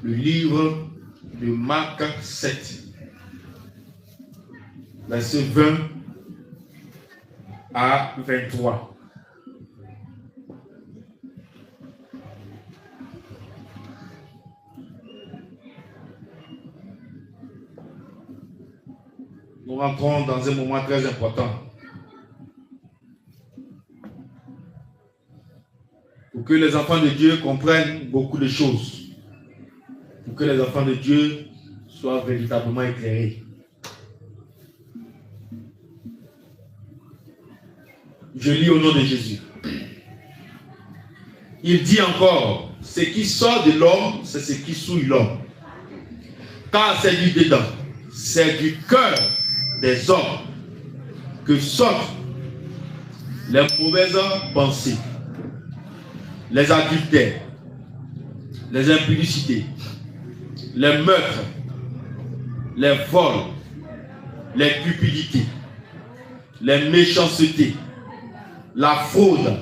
le livre de Marc 7, verset 20 à 23. Nous rentrons dans un moment très important. Pour que les enfants de Dieu comprennent beaucoup de choses. Pour que les enfants de Dieu soient véritablement éclairés. Je lis au nom de Jésus. Il dit encore, ce qui sort de l'homme, c'est ce qui souille l'homme. Car c'est du dedans, c'est du cœur des hommes que sortent les mauvaises pensées, les adultères, les impudicités, les meurtres, les vols, les cupidités, les méchancetés, la fraude,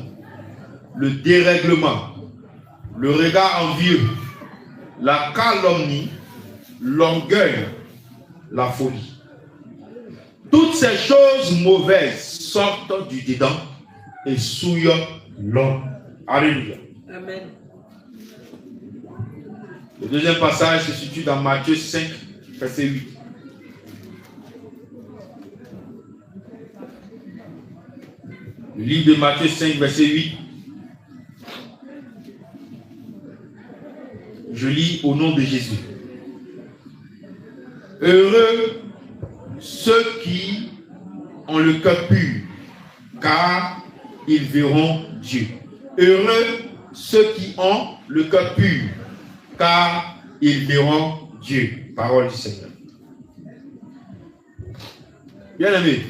le dérèglement, le regard envieux, la calomnie, l'orgueil, la folie. Toutes ces choses mauvaises sortent du dedans et souillent l'homme. Alléluia. Amen. Le deuxième passage se situe dans Matthieu 5, verset 8. Le livre de Matthieu 5, verset 8. Je lis au nom de Jésus. Heureux ceux qui ont le cœur pur, car ils verront Dieu. Heureux ceux qui ont le cœur pur, car ils verront Dieu. Parole du Seigneur. Bien-aimé,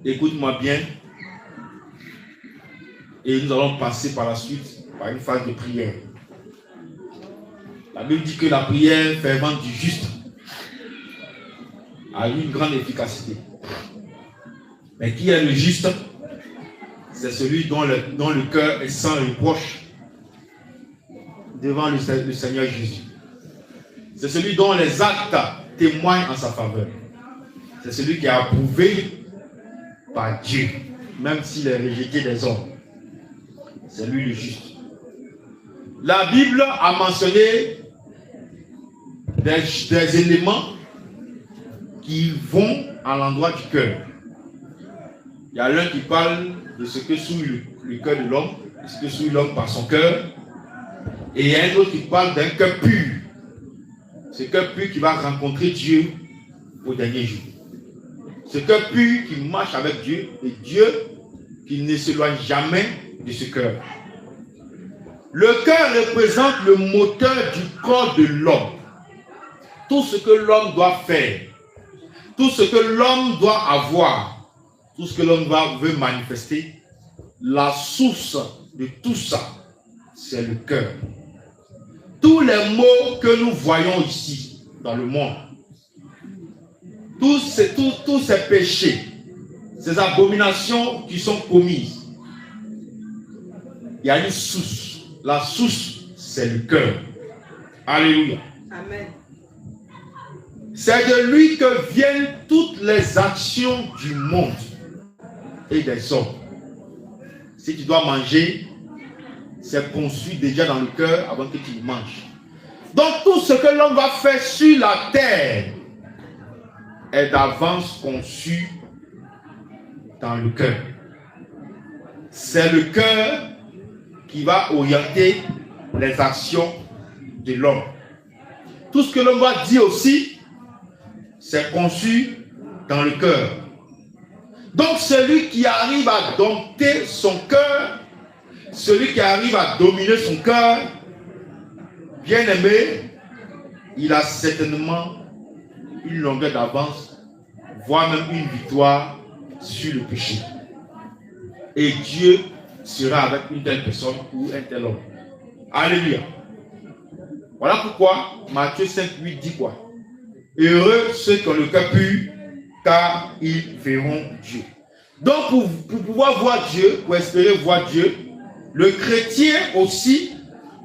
écoute-moi bien. Et nous allons passer par la suite par une phase de prière. La Bible dit que la prière fervente du juste a une grande efficacité. Mais qui est le juste? C'est celui dont le cœur est sans reproche devant le Seigneur Jésus. C'est celui dont les actes témoignent en sa faveur. C'est celui qui est approuvé par Dieu, même s'il est rejeté des hommes. C'est lui le juste. La Bible a mentionné des éléments qui vont à l'endroit du cœur. Il y a l'un qui parle de ce que souille le cœur de l'homme, de ce que souille l'homme par son cœur. Et il y a un autre qui parle d'un cœur pur. Ce cœur pur qui va rencontrer Dieu au dernier jour. Ce cœur pur qui marche avec Dieu et Dieu qui ne s'éloigne jamais de ce cœur. Le cœur représente le moteur du corps de l'homme. Tout ce que l'homme doit faire, tout ce que l'homme doit avoir, tout ce que l'homme veut manifester, la source de tout ça, c'est le cœur. Tous les maux que nous voyons ici, dans le monde, tous ces péchés, ces abominations qui sont commises, il y a une source. La source, c'est le cœur. Alléluia. Amen. C'est de lui que viennent toutes les actions du monde et des hommes. Si tu dois manger, c'est conçu déjà dans le cœur avant que tu manges. Donc tout ce que l'homme va faire sur la terre est d'avance conçu dans le cœur. C'est le cœur qui va orienter les actions de l'homme. Tout ce que l'homme va dire aussi, c'est conçu dans le cœur. Donc celui qui arrive à dompter son cœur, celui qui arrive à dominer son cœur, bien aimé, il a certainement une longueur d'avance, voire même une victoire sur le péché. Et Dieu sera avec une telle personne ou un tel homme. Alléluia. Voilà pourquoi Matthieu 5, 8 dit quoi? Heureux ceux qui ont le cœur pur, car ils verront Dieu. Donc pour pouvoir voir Dieu, pour espérer voir Dieu, le chrétien aussi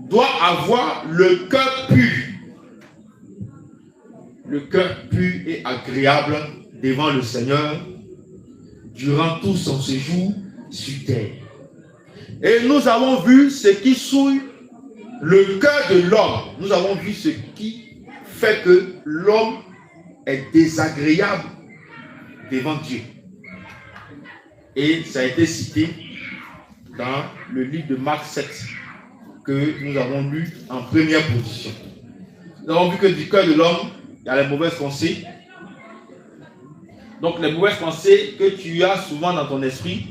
doit avoir le cœur pur. Le cœur pur et agréable devant le Seigneur durant tout son séjour sur terre. Et nous avons vu ce qui souille le cœur de l'homme. Nous avons vu ce qui fait que l'homme est désagréable devant Dieu. Et ça a été cité dans le livre de Marc 7 que nous avons lu en première position. Nous avons vu que du cœur de l'homme, il y a les mauvaises pensées. Donc les mauvaises pensées que tu as souvent dans ton esprit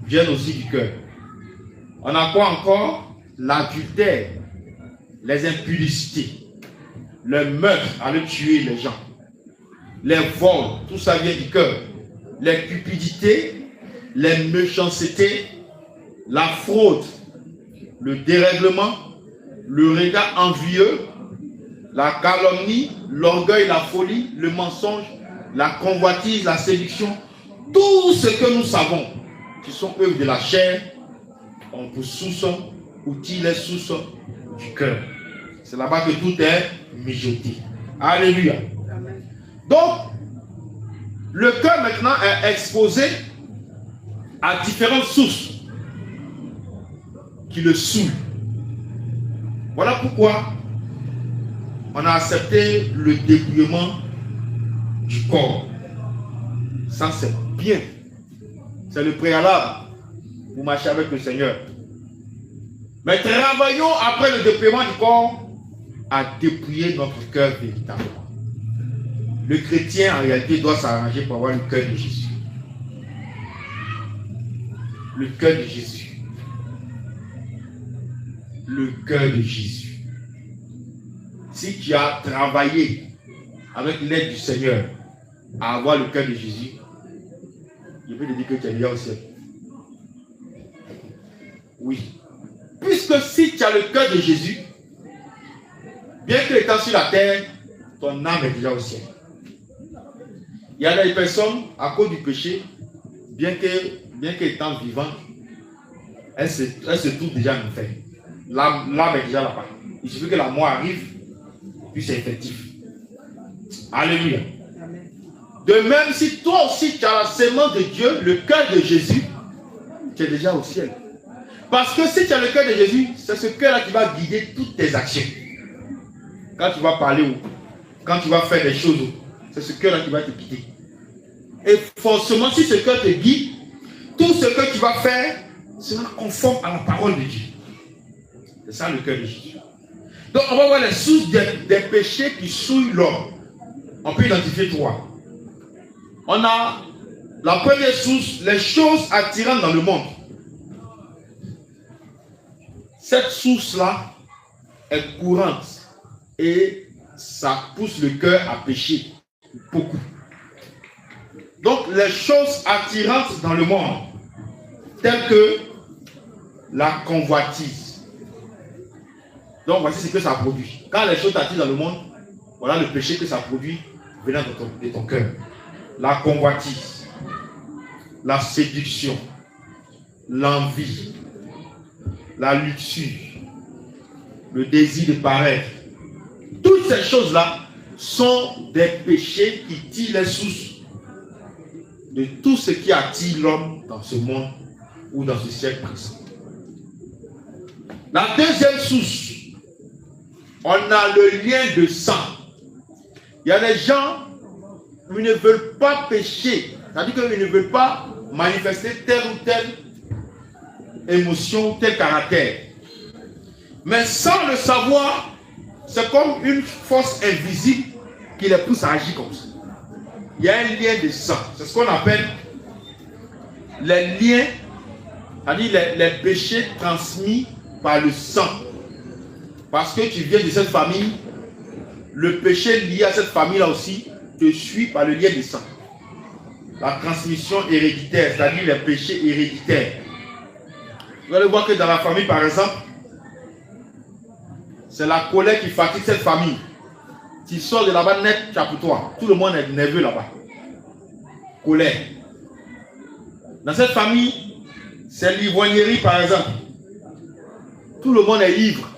viennent aussi du cœur. On a quoi encore? L'adultère, les impudicités, le meurtre, aller tuer les gens, les vols, tout ça vient du cœur. Les cupidités, les méchancetés, la fraude, le dérèglement, le regard envieux, la calomnie, l'orgueil, la folie, le mensonge, la convoitise, la séduction, tout ce que nous savons qui sont œuvres de la chair, on pour source ou tire les sources du cœur. C'est là-bas que tout est mijoté. Alléluia. Donc, le cœur maintenant est exposé à différentes sources qui le saoulent. Voilà pourquoi on a accepté le dépouillement du corps. Ça, c'est bien. C'est le préalable pour marcher avec le Seigneur. Mais travaillons après le dépouillement du corps à dépouiller notre cœur véritablement. Le chrétien, en réalité, doit s'arranger pour avoir le cœur de Jésus. Le cœur de Jésus. Le cœur de Jésus. Si tu as travaillé avec l'aide du Seigneur à avoir le cœur de Jésus, je peux te dire que tu es déjà au ciel. Oui. Puisque si tu as le cœur de Jésus, bien que étant sur la terre, ton âme est déjà au ciel. Il y a des personnes, à cause du péché, bien qu'étant vivantes, elles se trouvent déjà en enfer. L'âme est déjà là-bas. Il suffit que la mort arrive, puis c'est effectif. Alléluia. De même, si toi aussi tu as la sémence de Dieu, le cœur de Jésus, tu es déjà au ciel. Parce que si tu as le cœur de Jésus, c'est ce cœur-là qui va guider toutes tes actions. Quand tu vas parler ou quand tu vas faire des choses, c'est ce cœur-là qui va te guider. Et forcément, si ce cœur te guide, tout ce que tu vas faire sera conforme à la parole de Dieu. C'est ça le cœur de Jésus. Donc, on va voir les sources des péchés qui souillent l'homme. On peut identifier trois. On a la première source, les choses attirantes dans le monde. Cette source-là est courante et ça pousse le cœur à pécher beaucoup. Donc, les choses attirantes dans le monde, telles que la convoitise. Donc, voici ce que ça produit. Quand les choses t'attirent dans le monde, voilà le péché que ça produit venant de ton cœur. La convoitise, la séduction, l'envie, la luxure, le désir de paraître. Toutes ces choses-là sont des péchés qui tirent les sources de tout ce qui attire l'homme dans ce monde ou dans ce siècle présent. La deuxième source, on a le lien de sang. Il y a des gens qui ne veulent pas pécher, c'est-à-dire qu'ils ne veulent pas manifester telle ou telle émotion, tel caractère. Mais sans le savoir, c'est comme une force invisible qui les pousse à agir comme ça. Il y a un lien de sang. C'est ce qu'on appelle les liens, c'est-à-dire les péchés transmis par le sang. Parce que tu viens de cette famille, le péché lié à cette famille-là aussi te suit par le lien de sang. La transmission héréditaire, c'est-à-dire les péchés héréditaires. Vous allez voir que dans la famille, par exemple, c'est la colère qui fatigue cette famille. Tu sors de là-bas net, tu as pour toi. Tout le monde est nerveux là-bas. Colère. Dans cette famille, c'est l'ivrognerie, par exemple. Tout le monde est ivre.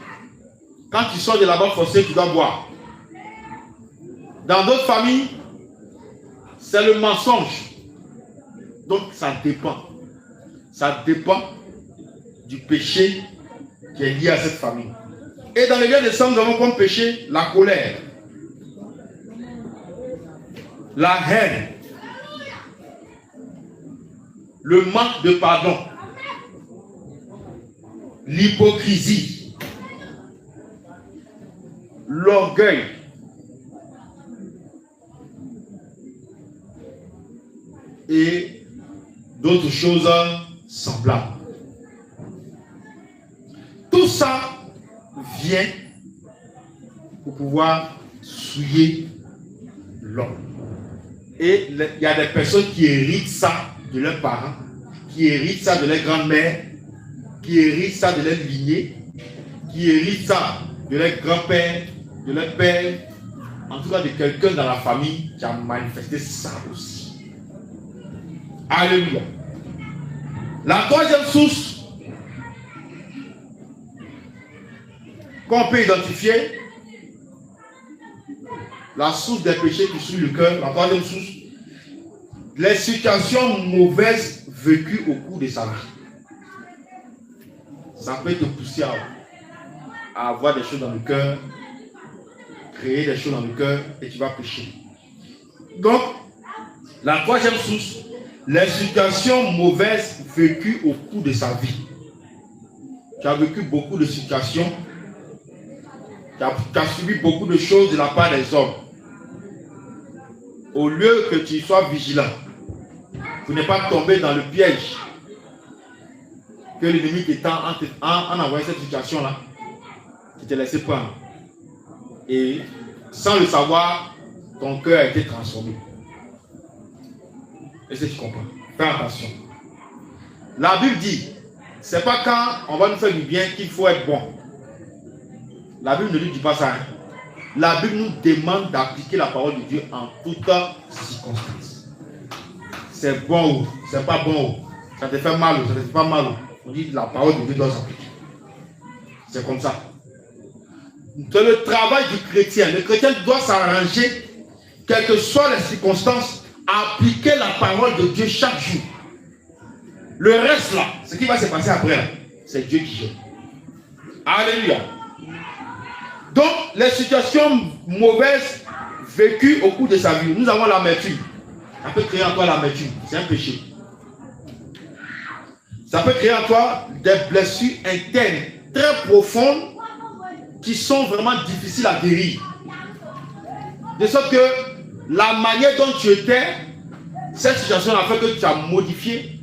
Quand tu sors de là-bas forcé, tu dois boire. Dans d'autres familles, c'est le mensonge. Donc ça dépend. Ça dépend du péché qui est lié à cette famille. Et dans les lieux de sang, nous avons comme péché la colère, la haine, le manque de pardon, l'hypocrisie, l'orgueil, et d'autres choses semblables. Tout ça vient pour pouvoir souiller l'homme. Et il y a des personnes qui héritent ça de leurs parents, qui héritent ça de leurs grands-mères, qui héritent ça de leur lignée, qui héritent ça de leurs grands-pères, de leurs pères, en tout cas de quelqu'un dans la famille qui a manifesté ça aussi. Alléluia. La troisième source qu'on peut identifier, la source des péchés qui souillent le cœur, la troisième source, les situations mauvaises vécues au cours de sa vie. Ça peut te pousser à avoir des choses dans le cœur, créer des choses dans le cœur et tu vas pécher. Donc, la troisième source, les situations mauvaises vécues au cours de sa vie. Tu as vécu beaucoup de situations, tu as subi beaucoup de choses de la part des hommes. Au lieu que tu sois vigilant, pour ne pas tomber dans le piège que l'ennemi t'étend en envoyant cette situation-là, tu t'es laissé prendre. Et sans le savoir, ton cœur a été transformé. Est-ce que tu comprends? Fais attention. La Bible dit, c'est pas quand on va nous faire du bien qu'il faut être bon. La Bible ne nous dit pas ça. Hein? La Bible nous demande d'appliquer la parole de Dieu en toutes circonstances. C'est bon ou c'est pas bon ou ça te fait mal ou ça te fait pas mal ou on dit la parole de Dieu doit s'appliquer. C'est comme ça. C'est le travail du chrétien. Le chrétien doit s'arranger, quelles que soient les circonstances, à appliquer la parole de Dieu chaque jour. Le reste là, ce qui va se passer après, c'est Dieu qui gère. Alléluia. Donc, les situations mauvaises vécues au cours de sa vie, nous avons l'amertume. Ça peut créer en toi l'amertume, c'est un péché. Ça peut créer en toi des blessures internes très profondes qui sont vraiment difficiles à guérir. De sorte que la manière dont tu étais, cette situation a fait que tu as modifié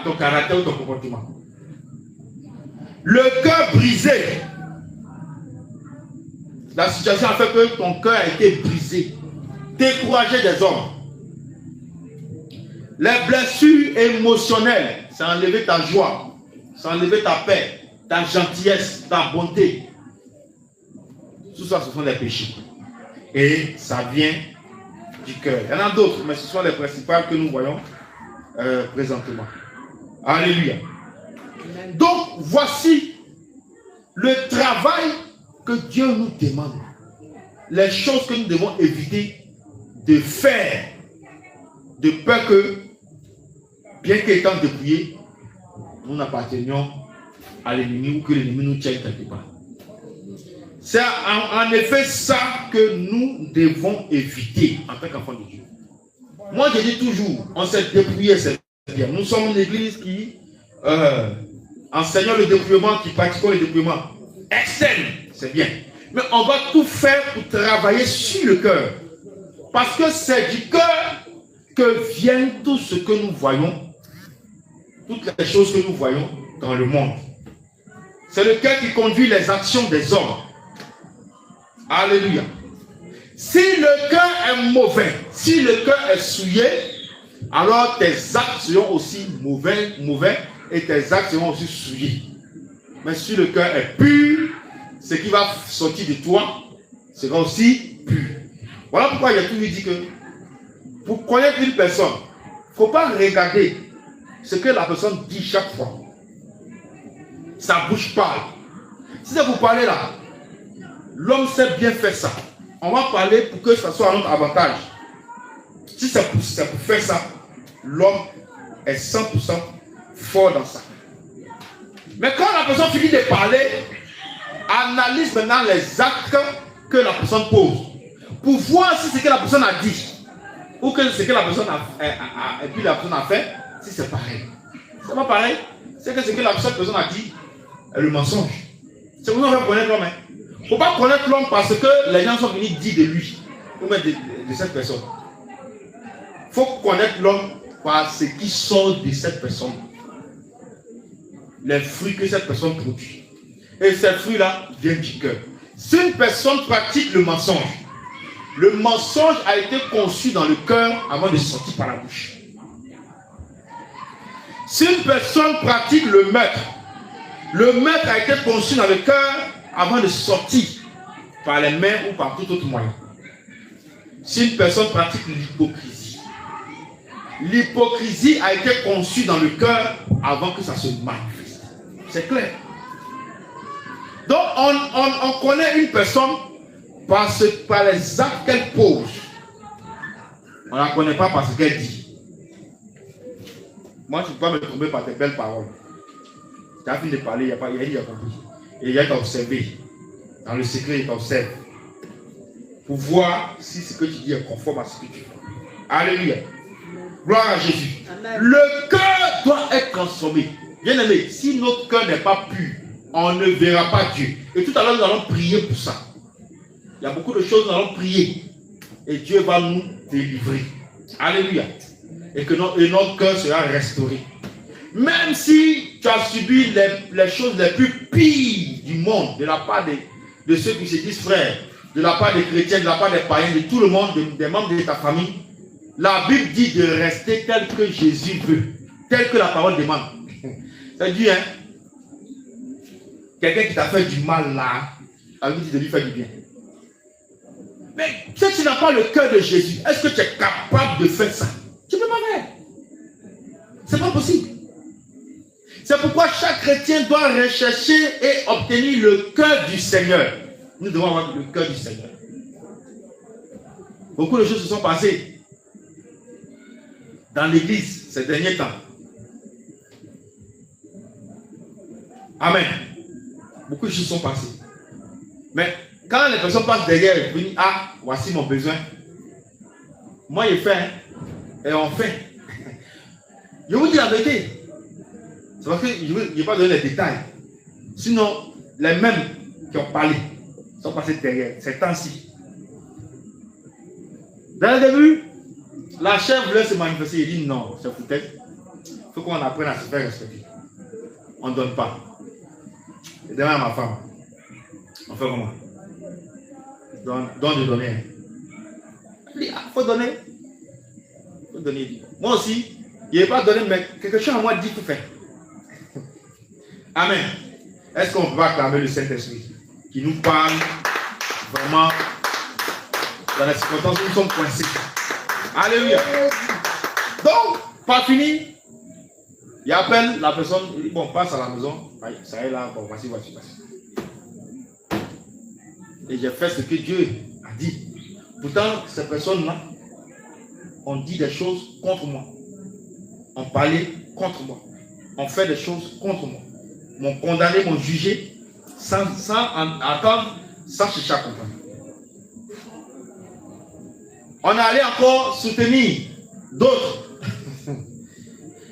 ton caractère ou ton comportement. Le cœur brisé. La situation a fait que ton cœur a été brisé, découragé des hommes. Les blessures émotionnelles, c'est enlever ta joie, c'est enlever ta paix, ta gentillesse, ta bonté. Tout ça, ce sont des péchés. Et ça vient du cœur. Il y en a d'autres, mais ce sont les principales que nous voyons présentement. Alléluia. Donc, voici le travail que Dieu nous demande. Les choses que nous devons éviter de faire, de peur que, bien qu'étant dépouillés, nous n'appartenions à l'ennemi ou que l'ennemi nous tienne quelque part. C'est en effet ça que nous devons éviter en tant qu'enfants de Dieu. Moi, je dis toujours, on s'est dépouillé, c'est bien. Nous sommes une église qui enseignons le dépouillement, qui pratiquons le dépouillement externe, c'est bien. Mais on va tout faire pour travailler sur le cœur. Parce que c'est du cœur que vient tout ce que nous voyons, toutes les choses que nous voyons dans le monde. C'est le cœur qui conduit les actions des hommes. Alléluia. Si le cœur est mauvais, si le cœur est souillé, alors tes actes seront aussi mauvais et tes actes seront aussi souillés. Mais si le cœur est pur, ce qui va sortir de toi sera aussi pur. Voilà pourquoi il a toujours dit que pour connaître une personne, il ne faut pas regarder ce que la personne dit chaque fois. Sa bouche parle. Si ça vous parlez là, l'homme sait bien faire ça. On va parler pour que ça soit à notre avantage. Si c'est pour faire ça, l'homme est 100% fort dans ça. Mais quand la personne finit de parler, analyse maintenant les actes que la personne pose pour voir si ce que la personne a dit ou que ce que la personne et puis la personne a fait, si c'est pareil. C'est pas pareil. C'est que ce que la personne a dit est le mensonge. C'est pour ça qu'on va connaître l'homme. Il ne faut pas connaître l'homme parce que les gens sont venus dire de lui ou même de cette personne. Il faut connaître l'homme par ce qui sort de cette personne. Les fruits que cette personne produit. Et ces fruits-là viennent du cœur. Si une personne pratique le mensonge a été conçu dans le cœur avant de sortir par la bouche. Si une personne pratique le meurtre a été conçu dans le cœur avant de sortir par les mains ou par tout autre moyen. Si une personne pratique l'hypocrisie a été conçue dans le cœur avant que ça se manifeste. C'est clair. Donc on connaît une personne par les actes qu'elle pose. On ne la connaît pas par ce qu'elle dit. Moi, tu ne peux pas me tromper par tes belles paroles. Tu as fini de parler, il y a compris. Et il y a qu'à observer. Dans le secret, il t'observe. Pour voir si ce que tu dis est conforme à ce que tu fais. Alléluia. Gloire à Jésus. Amen. Le cœur doit être transformé. Bien aimé, si notre cœur n'est pas pur, on ne verra pas Dieu. Et tout à l'heure, nous allons prier pour ça. Il y a beaucoup de choses, nous allons prier. Et Dieu va nous délivrer. Alléluia. Et que notre cœur sera restauré. Même si tu as subi les choses les plus pires du monde, de la part de ceux qui se disent frères, de la part des chrétiens, de la part des païens, de tout le monde, des membres de ta famille, la Bible dit de rester tel que Jésus veut, tel que la parole demande. Ça dit, hein, quelqu'un qui t'a fait du mal là, la Bible dit de lui faire du bien. Mais si tu n'as pas le cœur de Jésus, est-ce que tu es capable de faire ça? Tu ne peux pas faire. Ce n'est pas possible. C'est pourquoi chaque chrétien doit rechercher et obtenir le cœur du Seigneur. Nous devons avoir le cœur du Seigneur. Beaucoup de choses se sont passées dans l'église ces derniers temps. Amen. Beaucoup de choses sont passées. Mais quand les personnes passent derrière et disent, ah, voici mon besoin. Moi, je fais, hein, et on fait. Je vous dis la vérité. C'est parce que je ne vais pas donner les détails. Sinon, les mêmes qui ont parlé sont passés derrière ces temps-ci. Dans le début, la chair voulait se manifester. Il dit non, c'est peut-être. Il faut qu'on apprenne à se faire respecter. On ne donne pas. Et demain à ma femme. On fait comment? Donne de donner. Il dit, il faut donner. Il faut donner. Moi aussi, il n'est pas donné, mais quelque chose à moi dit tout faire. Amen. Est-ce qu'on peut acclamer le Saint-Esprit qui nous parle vraiment dans les circonstances où nous sommes coincés? Alléluia. Donc, pas fini. Il appelle la personne, il dit, bon, passe à la maison. Ça est là, bon, voici. Et j'ai fait ce que Dieu a dit. Pourtant, ces personnes-là ont dit des choses contre moi. Ont parlé contre moi. Ont fait des choses contre moi. M'ont condamné, m'ont jugé sans attendre, sans chercher à comprendre. On est allé encore soutenir d'autres.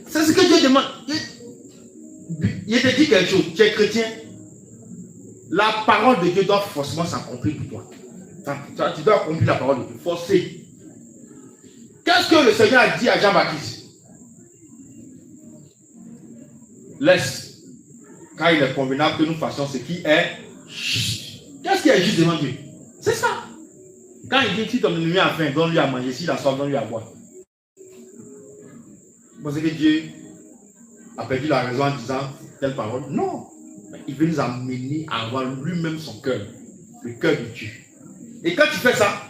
C'est ce que Dieu demande. Il te dit quelque chose, tu es chrétien. La parole de Dieu doit forcément s'accomplir pour toi. Tu dois accomplir la parole de Dieu, forcer. Qu'est-ce que le Seigneur a dit à Jean-Baptiste? Laisse. Car il est convenable que nous fassions ce qui est juste. Qu'est-ce qui est juste devant Dieu? C'est ça. Quand il dit, si ton ennemi a faim, donne-lui à manger. S'il a soif, donne-lui à boire. Vous pensez que Dieu a perdu la raison en disant telle parole? Non. Mais il veut nous amener à avoir lui-même son cœur. Le cœur de Dieu. Et quand tu fais ça,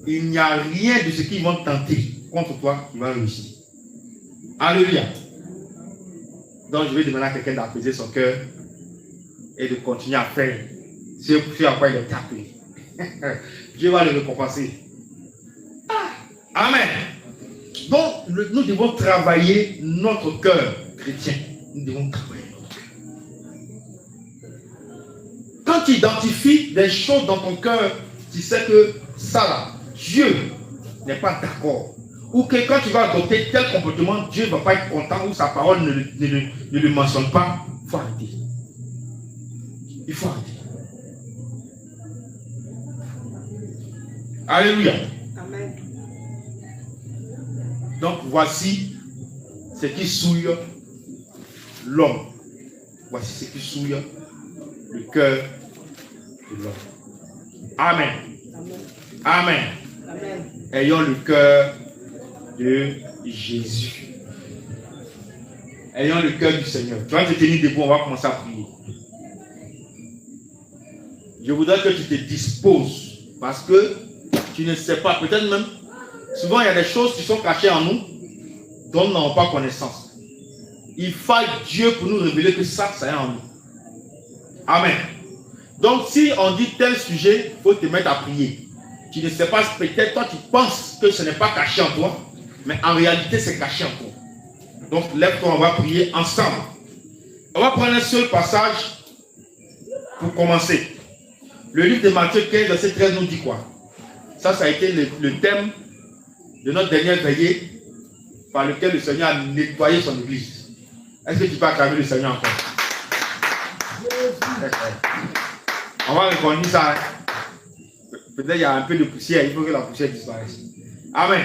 il n'y a rien de ce qu'ils vont tenter contre toi qui va réussir. Alléluia. Donc je vais demander à quelqu'un d'apaiser son cœur et de continuer à faire C'est à quoi il est appelé. Dieu va le récompenser. Amen. Donc, nous devons travailler notre cœur chrétien. Nous devons travailler notre cœur. Quand tu identifies des choses dans ton cœur, tu sais que ça là, Dieu n'est pas d'accord. Ou que quand tu vas adopter tel comportement, Dieu ne va pas être content ou sa parole ne le mentionne pas. Il faut arrêter. Il faut arrêter. Alléluia. Amen. Donc voici ce qui souille l'homme. Voici ce qui souille le cœur de l'homme. Amen. Amen. Amen. Amen. Ayons le cœur de Jésus. Ayons le cœur du Seigneur. Tu vas te tenir debout, on va commencer à prier. Je voudrais que tu te disposes parce que tu ne sais pas, peut-être même, souvent il y a des choses qui sont cachées en nous dont nous n'avons pas connaissance. Il faut Dieu pour nous révéler que ça est en nous. Amen. Donc si on dit tel sujet, il faut te mettre à prier. Tu ne sais pas, peut-être toi tu penses que ce n'est pas caché en toi, mais en réalité c'est caché en toi. Donc lève-toi, on va prier ensemble. On va prendre un seul passage pour commencer. Le livre de Matthieu 15, verset 13 nous dit quoi? Ça a été le thème de notre dernière veillée par lequel le Seigneur a nettoyé son église. Est-ce que tu peux acclamer le Seigneur encore? On va reconnaître ça. Peut-être qu'il y a un peu de poussière, il faut que la poussière disparaisse. Amen.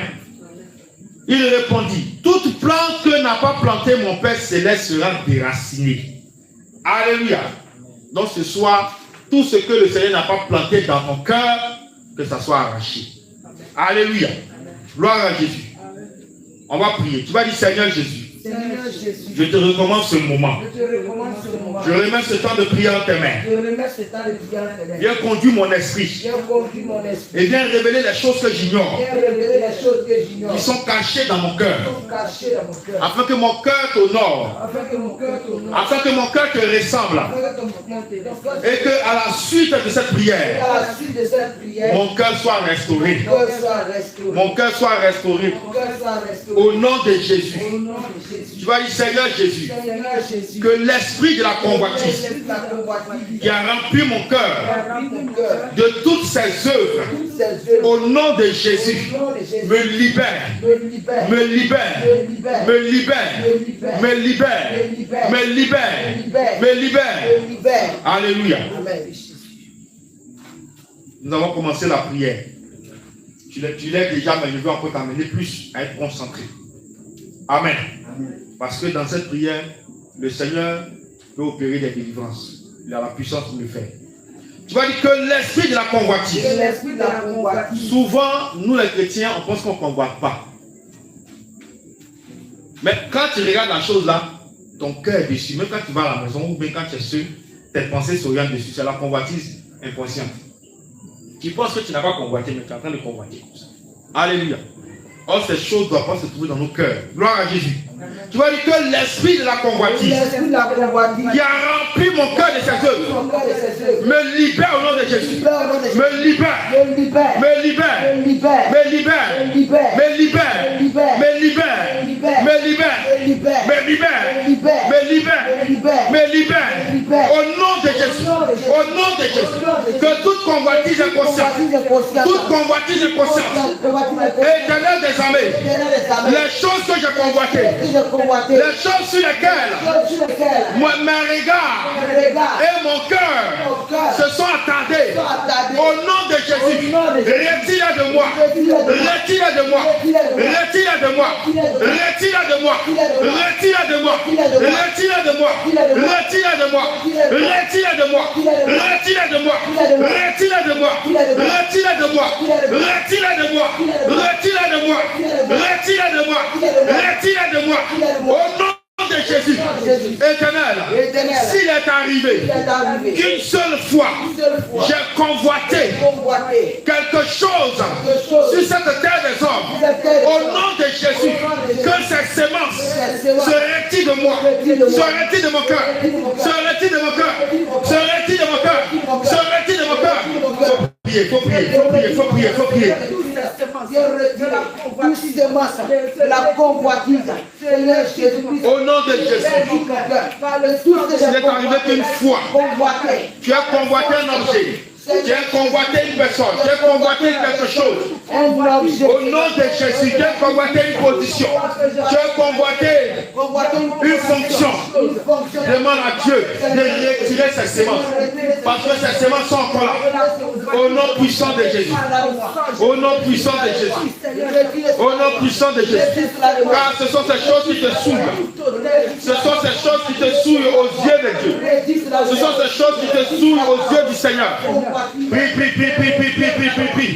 Il répondit, toute plante que n'a pas planté mon Père Céleste sera déracinée. Alléluia. Donc ce soir, tout ce que le Seigneur n'a pas planté dans ton cœur, que ça soit arraché. Alléluia. Gloire à Jésus. On va prier. Tu vas dire, Seigneur Jésus, Seigneur Jésus, je te recommande ce moment. Je remets ce temps de prière en tes mains. Viens conduire mon esprit. Et viens révéler les choses que j'ignore. Qui sont cachées dans mon cœur. Afin que mon cœur t'honore. Afin que mon cœur te ressemble. Et que à la suite de cette prière, mon cœur soit restauré. Mon cœur soit restauré. Au nom de Jésus. Tu vas dire, Seigneur Jésus, que l'esprit de la convoitise qui a rempli mon cœur de toutes ses œuvres, au nom de Jésus, me libère, me libère, me libère, me libère, me libère, me libère. Alléluia. Nous avons commencé la prière. Tu l'as déjà, mais je veux encore t'amener plus à être concentré. Amen. Parce que dans cette prière, le Seigneur peut opérer des délivrances. Il a la puissance pour le faire. Tu vas dire que l'esprit de la convoitise. Souvent, nous les chrétiens, on pense qu'on ne convoite pas. Mais quand tu regardes la chose là, ton cœur est dessus. Même quand tu vas à la maison ou bien quand tu es seul, tes pensées s'orientent dessus. C'est la convoitise inconsciente. Tu penses que tu n'as pas convoité, mais tu es en train de convoiter comme ça. Alléluia. Or, ces choses ne doivent pas se trouver dans nos cœurs. Gloire à Jésus. Tu vas dire que l'esprit de la convoitise qui a rempli mon cœur de ses œuvres me libère au nom de Jésus. Me libère. Me libère. Me libère. Me libère. Me libère. Me libère. Me libère. Me libère. Me libère. Au nom de Jésus. Au nom de Jésus. Que toute convoitise est consciente. Toute convoitise est consciente. Éternel des armées. Les choses que j'ai convoitées. Les choses sur lesquelles mes regards et mon cœur se sont attardés. Au nom de Jésus, retire de moi. Retire de moi. Retire de moi. Retire de moi. Retire de moi. Retire de moi. Retire de moi. Retire de moi. Retire de moi. Retire de moi. Retire de moi. Retire de moi. Retire de moi. Retire de moi. Retire de moi. Au nom de Jésus, éternel, s'il est arrivé qu'une seule fois j'ai convoité quelque chose sur cette terre des hommes, au nom de Jésus, que ces semences se retirent de moi, se retirent de mon cœur, se retirent de mon cœur, se retirent de mon cœur, se retirent prier, faut prier, faut prier, faut prier, faut prier. La convoitise, Seigneur Jésus-Christ, Au nom de Jésus, il est arrivé qu'une fois, tu as convoité un objet. Tu as convoité une personne, tu as convoité quelque chose. Au nom de Jésus, tu as convoité une position, tu as convoité une fonction. Demande à Dieu de retirer ses semences, parce que ces semences sont encore là. Au nom puissant de Jésus. Au nom puissant de Jésus. Au nom puissant de Jésus. Car ce sont ces choses qui te souillent. Ce sont ces choses qui te souillent aux yeux de Dieu. Ce sont ces choses qui te souillent aux yeux du Seigneur. Prie, prie, prie, prie, prie, prie, prie, prie, prie.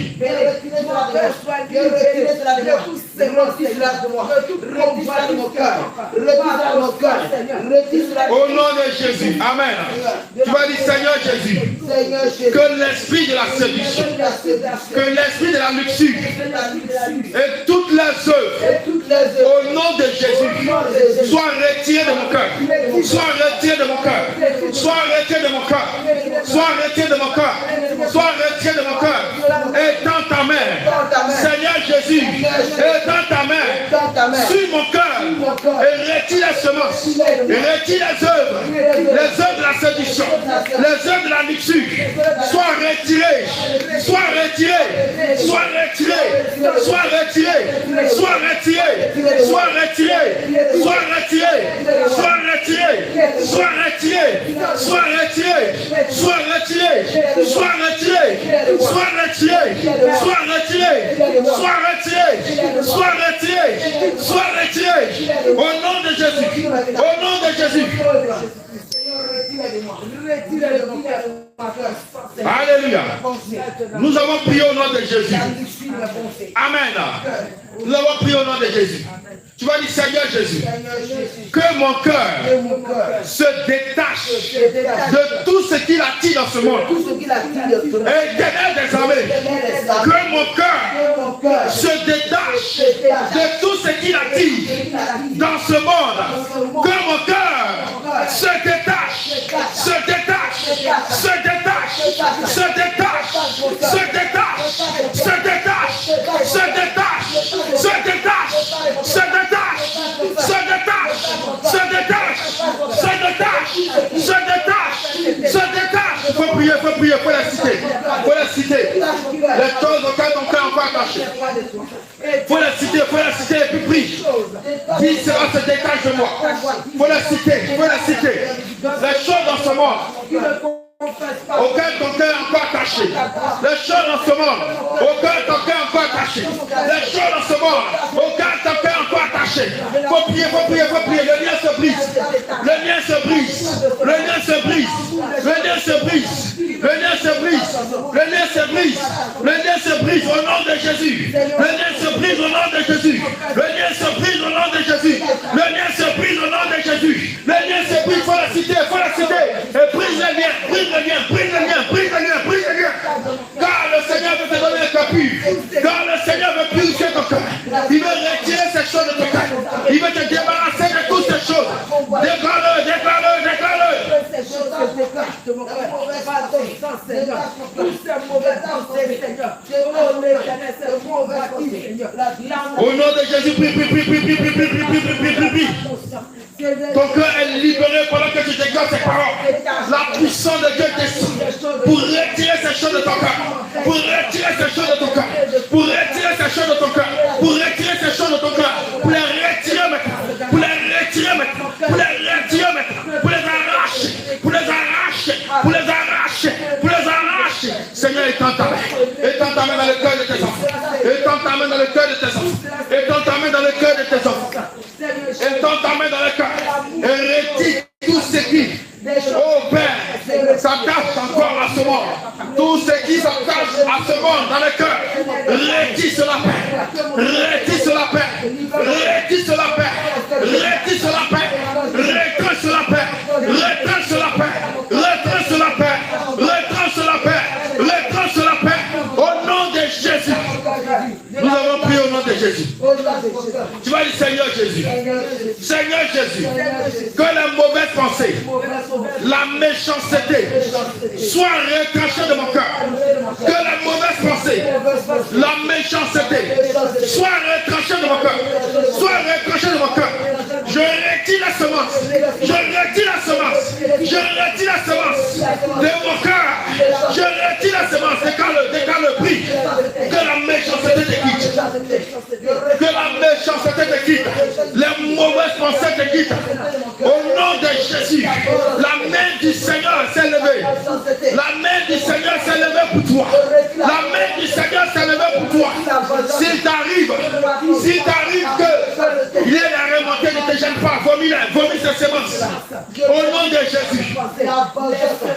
Au nom de Jésus, amen. Tu vas dire, Seigneur Jésus, que l'esprit de la séduction, que l'esprit de la luxure et toutes les œuvres, au nom de Jésus, soient retirées de mon cœur, soient retirées de mon cœur, soient retirées de mon cœur, soient retirées de mon cœur. Sois retiré de mon cœur. Étends ta main. Seigneur Jésus, étends ta main sur mon cœur et retire les semences, et retire les œuvres de la séduction, les œuvres de la luxure. Sois retiré, sois retiré, sois retiré, sois retiré, sois retiré, sois retiré, sois retiré, sois retiré, sois retiré, sois retiré, sois retiré, sois retiré, sois retiré, sois retiré, sois retiré, sois retiré, sois retiré, au nom de Jésus, au nom de Jésus. Alléluia. Nous avons prié au nom de Jésus. Amen. Nous avons prié au nom de Jésus. Tu vas dire, Seigneur Jésus, que mon cœur se détache de tout ce qu'il attire dans ce monde. Éternel des armées, que mon cœur se détache de tout ce qu'il attire dans ce monde. Que mon cœur se détache, se détache, se détache, se détache, se détache, se détache, se détache, se détache, se détache, se détache, se détache, se détache, se détache, se détache. Faut prier, faut prier, faut la citer, faut la citer. Les choses auxquelles ton cœur est encore attaché. Faut la citer et puis prie. Dis, cela se détache de moi. Faut la citer, faut la citer. Les choses dans ce monde auquel ton cœur est encore attaché. Les choses dans ce monde auquel ton cœur est encore attaché. Les choses dans ce monde auquel ton cœur est encore attaché. Faut prier, faut prier, faut prier. Le lien se brise. Le lien se brise. Le lien se brise. Le lien se brise. Le lien se brise. Le lien se brise. Le lien se brise au nom de Jésus. Le lien se brise au nom de Jésus. Le lien se brise au nom de Jésus. Le lien se brise au nom de Jésus. Le lien se brise. Faut la citer, faut la citer. Et brise le lien, brise le lien, brise le lien, brise le lien, brise le lien. Car le Seigneur veut te donner un cœur pur. Car le Seigneur veut purifier ton cœur. Il veut retirer ces choses de ton cœur. Il veut te débarrasser de toutes ces choses. Déclare-le, déclare-le, déclare-le. Au nom de Jésus, prie, prie, prie, prie, prie, prie, prie, prie, prie, prie, prie. Ton cœur est libéré pendant que tu déclares ces paroles. La puissance de Dieu descend pour retirer ces choses de ton cœur. Pour retirer ces choses de ton cœur. Pour retirer ces choses de ton cœur. Pour retirer ces choses de ton cœur. Pour les retirer maintenant. Pour les retirer maintenant. Pour les retirer maintenant. Pour les arracher. Pour les arracher. Pour les arracher. Pour les arracher. Seigneur, étends ta main. Étends ta main dans le cœur de tes enfants. Étends ta main dans le cœur de tes enfants. Étends ta main dans le cœur de tes enfants. Étends ta main dans le cœur. Et retire tout ce qui, oh Père, s'attache encore à ce monde. Tout ce qui s'attache à ce monde dans le cœur. Retire cela, Père. Retire cela, Père. Retire cela, Père. Retire cela, Père. Retire cela, Père. Retire cela, Père. Retire cela, Père. Retire cela, Père. Retire cela, Père. Au nom de Jésus. Nous avons prié au nom de Jésus. Tu vas dire, Seigneur Jésus. Seigneur Jésus. Que les mauvaises pensées, la méchanceté, soient retranchées de mon cœur. Que la la méchanceté, soit retranchée de mon cœur, soit retranchée de mon cœur. Je retire la semence, je retire la semence, je retire la semence de mon cœur, je retire la semence, décale le prix, que la méchanceté te quitte, que la méchanceté te quitte, les mauvaises pensées te quittent, au nom de Jésus. La main du Seigneur s'est levée, la main du Seigneur s'est levée pour toi, la main du Seigneur s'est levée pour toi. S'il t'arrive que il est la remontée, ne te gêne pas, vomis ces semences, au nom de Jésus.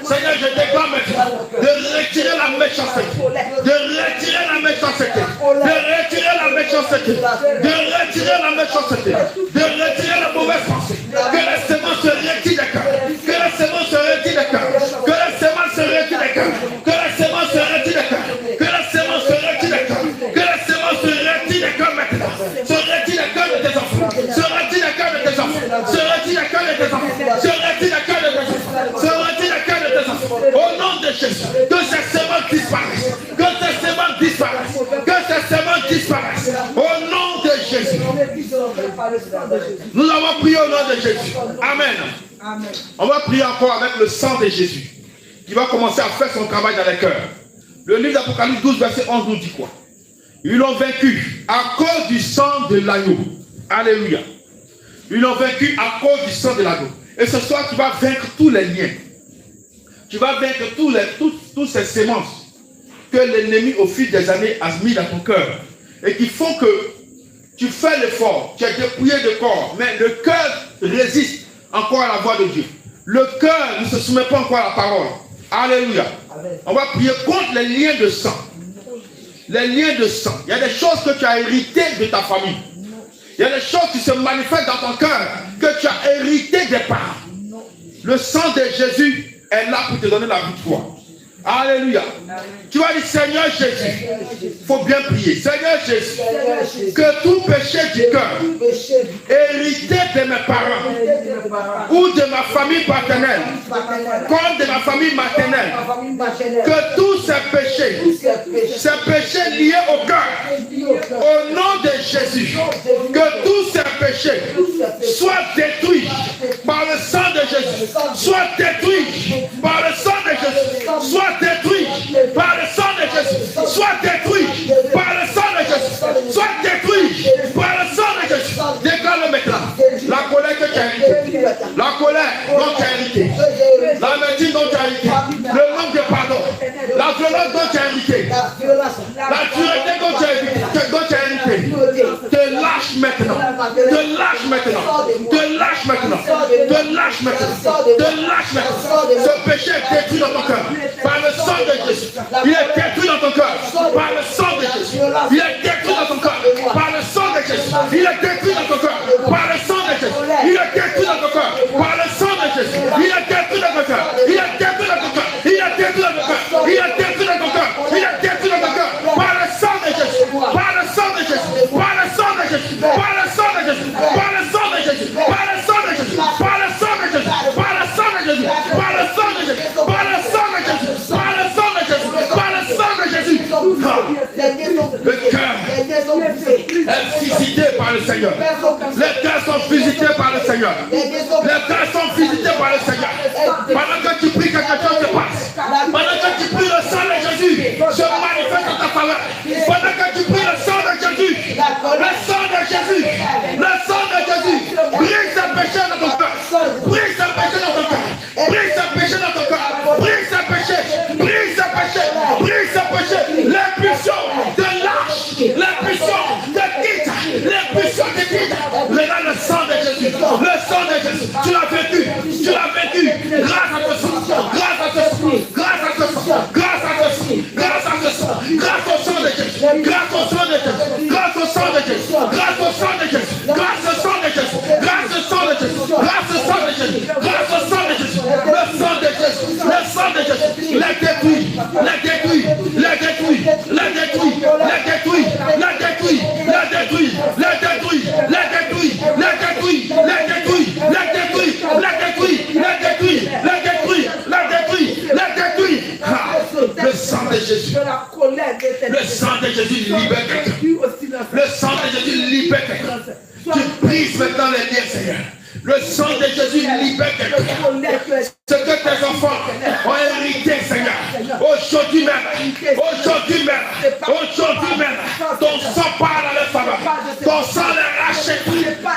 Seigneur, je déclare maintenant de retirer la méchanceté, de retirer la méchanceté, de retirer la méchanceté, de retirer la méchanceté, de retirer la mauvaise pensée, que la semence se retire des cœurs, que la semence se retire des cœurs, que la semence se retire des cœurs, que la semence se retire des cœurs, que la semence se retire des cœurs, que la semence se retire des cœurs maintenant, se retire des cœurs de tes enfants, se retire des cœurs de tes enfants, se retire des cœurs de tes enfants, se retire des cœurs de tes enfants, se retire des cœurs de tes enfants, au nom de Jésus, que ces semences disparaissent, que ces semences disparaissent, que ces semences disparaissent, au nom de Jésus. Nous avons prié au nom de Jésus. Amen. Amen. On va prier encore avec le sang de Jésus qui va commencer à faire son travail dans les cœurs. Le livre d'Apocalypse 12, verset 11 nous dit quoi? Ils l'ont vaincu à cause du sang de l'agneau. Alléluia. Ils l'ont vaincu à cause du sang de l'agneau. Et ce soir, tu vas vaincre tous les liens. Tu vas vaincre tous ces semences que l'ennemi au fil des années a mis dans ton cœur et qui font que tu fais l'effort, tu es dépouillé de corps, mais le cœur résiste encore à la voix de Dieu. Le cœur ne se soumet pas encore à la parole. Alléluia. On va prier contre les liens de sang. Les liens de sang. Il y a des choses que tu as héritées de ta famille. Il y a des choses qui se manifestent dans ton cœur que tu as héritées des parents. Le sang de Jésus est là pour te donner la victoire. Alléluia. Tu vas dire Seigneur Jésus. Il faut bien prier. Seigneur Jésus. Que tout péché du cœur hérité de mes parents ou de ma famille paternelle comme de ma famille maternelle, que tous ces péchés liés au cœur, au nom de Jésus, que tous ces péchés soient détruits par le sang de Jésus, soient détruits par le sang de Jésus, soient détruits par le sang de Jésus, soient détruits par le sang de Jésus, soient détruits par le sang de Jésus. Déclare-le maintenant. La colère que tu as héritée, la colère dont tu as hérité, la médecine dont tu as hérité, le manque de pardon, la violence dont tu as hérité, la dureté dont tu as hérité, te lâche maintenant, te lâche maintenant, te lâche maintenant, te lâche maintenant, te lâche maintenant. Ce péché est détruit dans ton cœur par le sang de Jésus. Il est détruit dans ton cœur par le sang de Jésus. Il est détruit dans ton cœur par le sang de Jésus. Il est détruit dans ton cœur par le sang de Jésus. Il est détruit dans ton cœur par le sang de Jésus. Il est détruit dans ton cœur. Il est détruit dans ton cœur. Il est détruit dans ton cœur. Il est détruit dans ton cœur. Il est détruit dans ton cœur par le sang de Jésus. Par le sang de Jésus. Par le sang de Jésus. Par le sang de Jésus. Par le sang de Jésus. Par le sang de Jésus. Par le sang de Jésus. Par le sang de Jésus. Par le sang de Jésus. Par le sang de Jésus. Par le sang de Jésus. Par le sang de Jésus. Le cœur est visité par le Seigneur. Les cœurs sont visités par le Seigneur. Les cœurs sont visités par le Seigneur. Pendant que tu pries, quelque chose se passe. Pendant que tu pries, le sang de Jésus se manifeste en ta faveur. Pendant que tu pries, le sang de Jésus, le sang de Jésus, le sang de Jésus, brise ce péché dans ton cœur. Brise ce péché dans ton cœur. Brise ce péché dans ton cœur. Brise ce péché. Brise ce péché. Brise ce péché. L'impulsion de lâche. L'impulsion de quitte. L'impulsion de quitte. Regarde le sang de Jésus. Le sang de Jésus. Tu l'as vécu. Tu l'as vécu. Grâce à ce sang. Grâce à ce sang. Grâce à ce sang. Grâce à ce sang. Grâce à ce sang. Grâce au sang de Jésus. Grâce au sang de Jésus. Grâce au sang de Jésus. Grâce au sang de Jésus. Grâce au sang de Jésus. Grâce au sang de Jésus. Grâce au sang de Jésus. Grâce au sang de Jésus. Le sang de Jésus. Le sang de Jésus. Les détruit. Les détruit. Les détruit. Les détruit. Les détruit. Les détruit. Les détruit. Les détruit. Les détruit. Les détruit. Les détruit. Les détruit. Les détruit. Les détruit. Les détruit. Les détruit. Les détruit. Le sang de Jésus. Le sang de Jésus libère quelqu'un. Le sang de Jésus libère quelqu'un. Tu brises maintenant les liens, Seigneur. Le sang de Jésus libère quelqu'un. Ce que tes enfants ont hérité, Seigneur. Aujourd'hui même, ton sang parle à leur faveur. Ton sang les rachète.